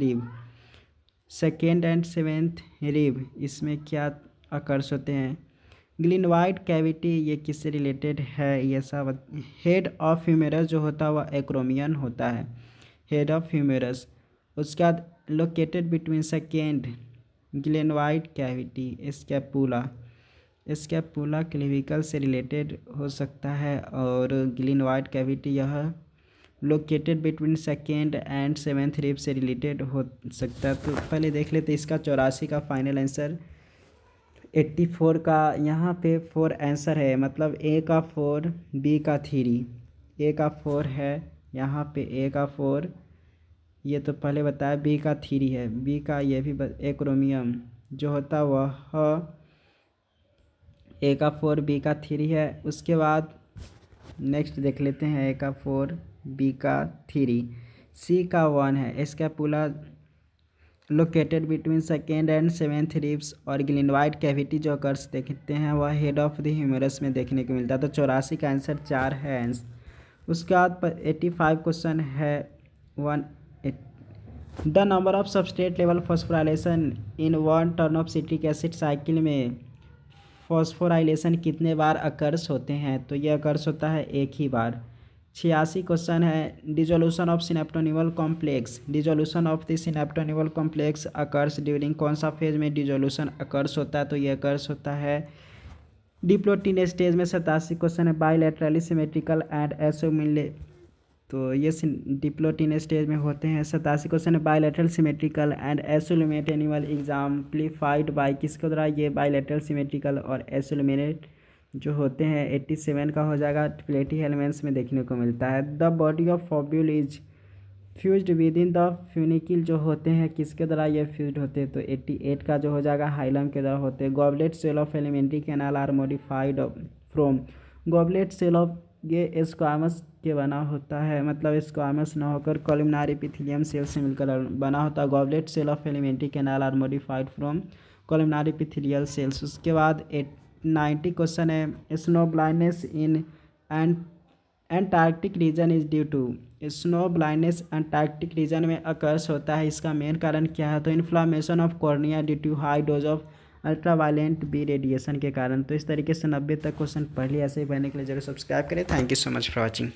rib, इसमें क्या अकर्स होते हैं, ग्लिनवाइड कैविटी ये किससे रिलेटेड है ये सब। हेड ऑफ ह्यूमेरस जो होता है वह एक्रोमियन होता है, हेड ऑफ ह्यूमेरस। उसके बाद located between second glenoid cavity scapula, scapula clavicle से रिलेटेड हो सकता है। और ग्लिनवाइड कैविटी यह located between second and seventh rib से रिलेटेड हो सकता है। तो पहले देख लेते इसका 84 का फाइनल आंसर। 84 का यहाँ पे 4 आंसर है, मतलब ए का 4 बी का 3, ए का 4 है यहाँ पे, ए का 4 ये तो पहले बताया, बी का 3 है, बी का ये भी एक्रोमियम जो होता वह ए का 4 बी का 3 है। उसके बाद नेक्स्ट देख लेते हैं ए का 4 बी का 3, सी का 1 है scapula located between second and seventh ribs. और ग्लिनवाइड कैविटी जो अकर्स देखते हैं वह हेड ऑफ द ह्यूमरस में देखने को मिलता है। तो 84 का आंसर 4 है। उसके बाद 85 क्वेश्चन है 1 the number of substrate level phosphorylation in one turn off citric acid cycle में फॉस्फोराइलेशन कितने बार अकर्स होते हैं। तो ये अकर्स होता है एक ही बार। 86 क्वेश्चन है dissolution of synaptonemal complex, dissolution of the synaptonemal complex occurs during कौन सा फेज में डिजोल्यूशन अकर्स होता है। तो ये अकर्स होता है डिप्लोटिन स्टेज में। 87 क्वेश्चन है बाइलेटरली सिमेट्रिकल एंड एसोमिले, तो ये डिप्लोटिन स्टेज में होते हैं। 87 क्वेश्चन है bilateral symmetrical and acoelomate animal exemplified by किसके द्वारा। ये बाइलेटरल सिमेट्रिकल और एसोल्यूमिनेट जो होते हैं 87 का हो जाएगा, प्लेटी एलिमेंट्स में देखने को मिलता है। The body of ovule is fused with in the funicle जो होते हैं किसके द्वारा ये फ्यूज्ड होते हैं। तो 88 का जो हो जाएगा हाइलम के द्वारा होते हैं। Goblet cell of alimentary canal are modified from, goblet cell of ये स्क्वामस के बना होता है, मतलब स्क्वामस ना होकर कॉलमनार एपिथेलियम सेल से मिलकर बना होता है। Goblet cell of alimentary canal are modified from columnar epithelial cells. उसके बाद 90 क्वेश्चन है snow blindness in Antarctic region is due to, snow blindness Antarctic region में अकर्स होता है, इसका मेन कारण क्या है। तो inflammation of cornea due to high dose of ultraviolet B radiation के कारण। तो इस तरीके से 90 तक क्वेश्चन पढ़ लिया। ऐसे ही पढ़ने के लिए जरूर सब्सक्राइब करें। Thank you so much for watching.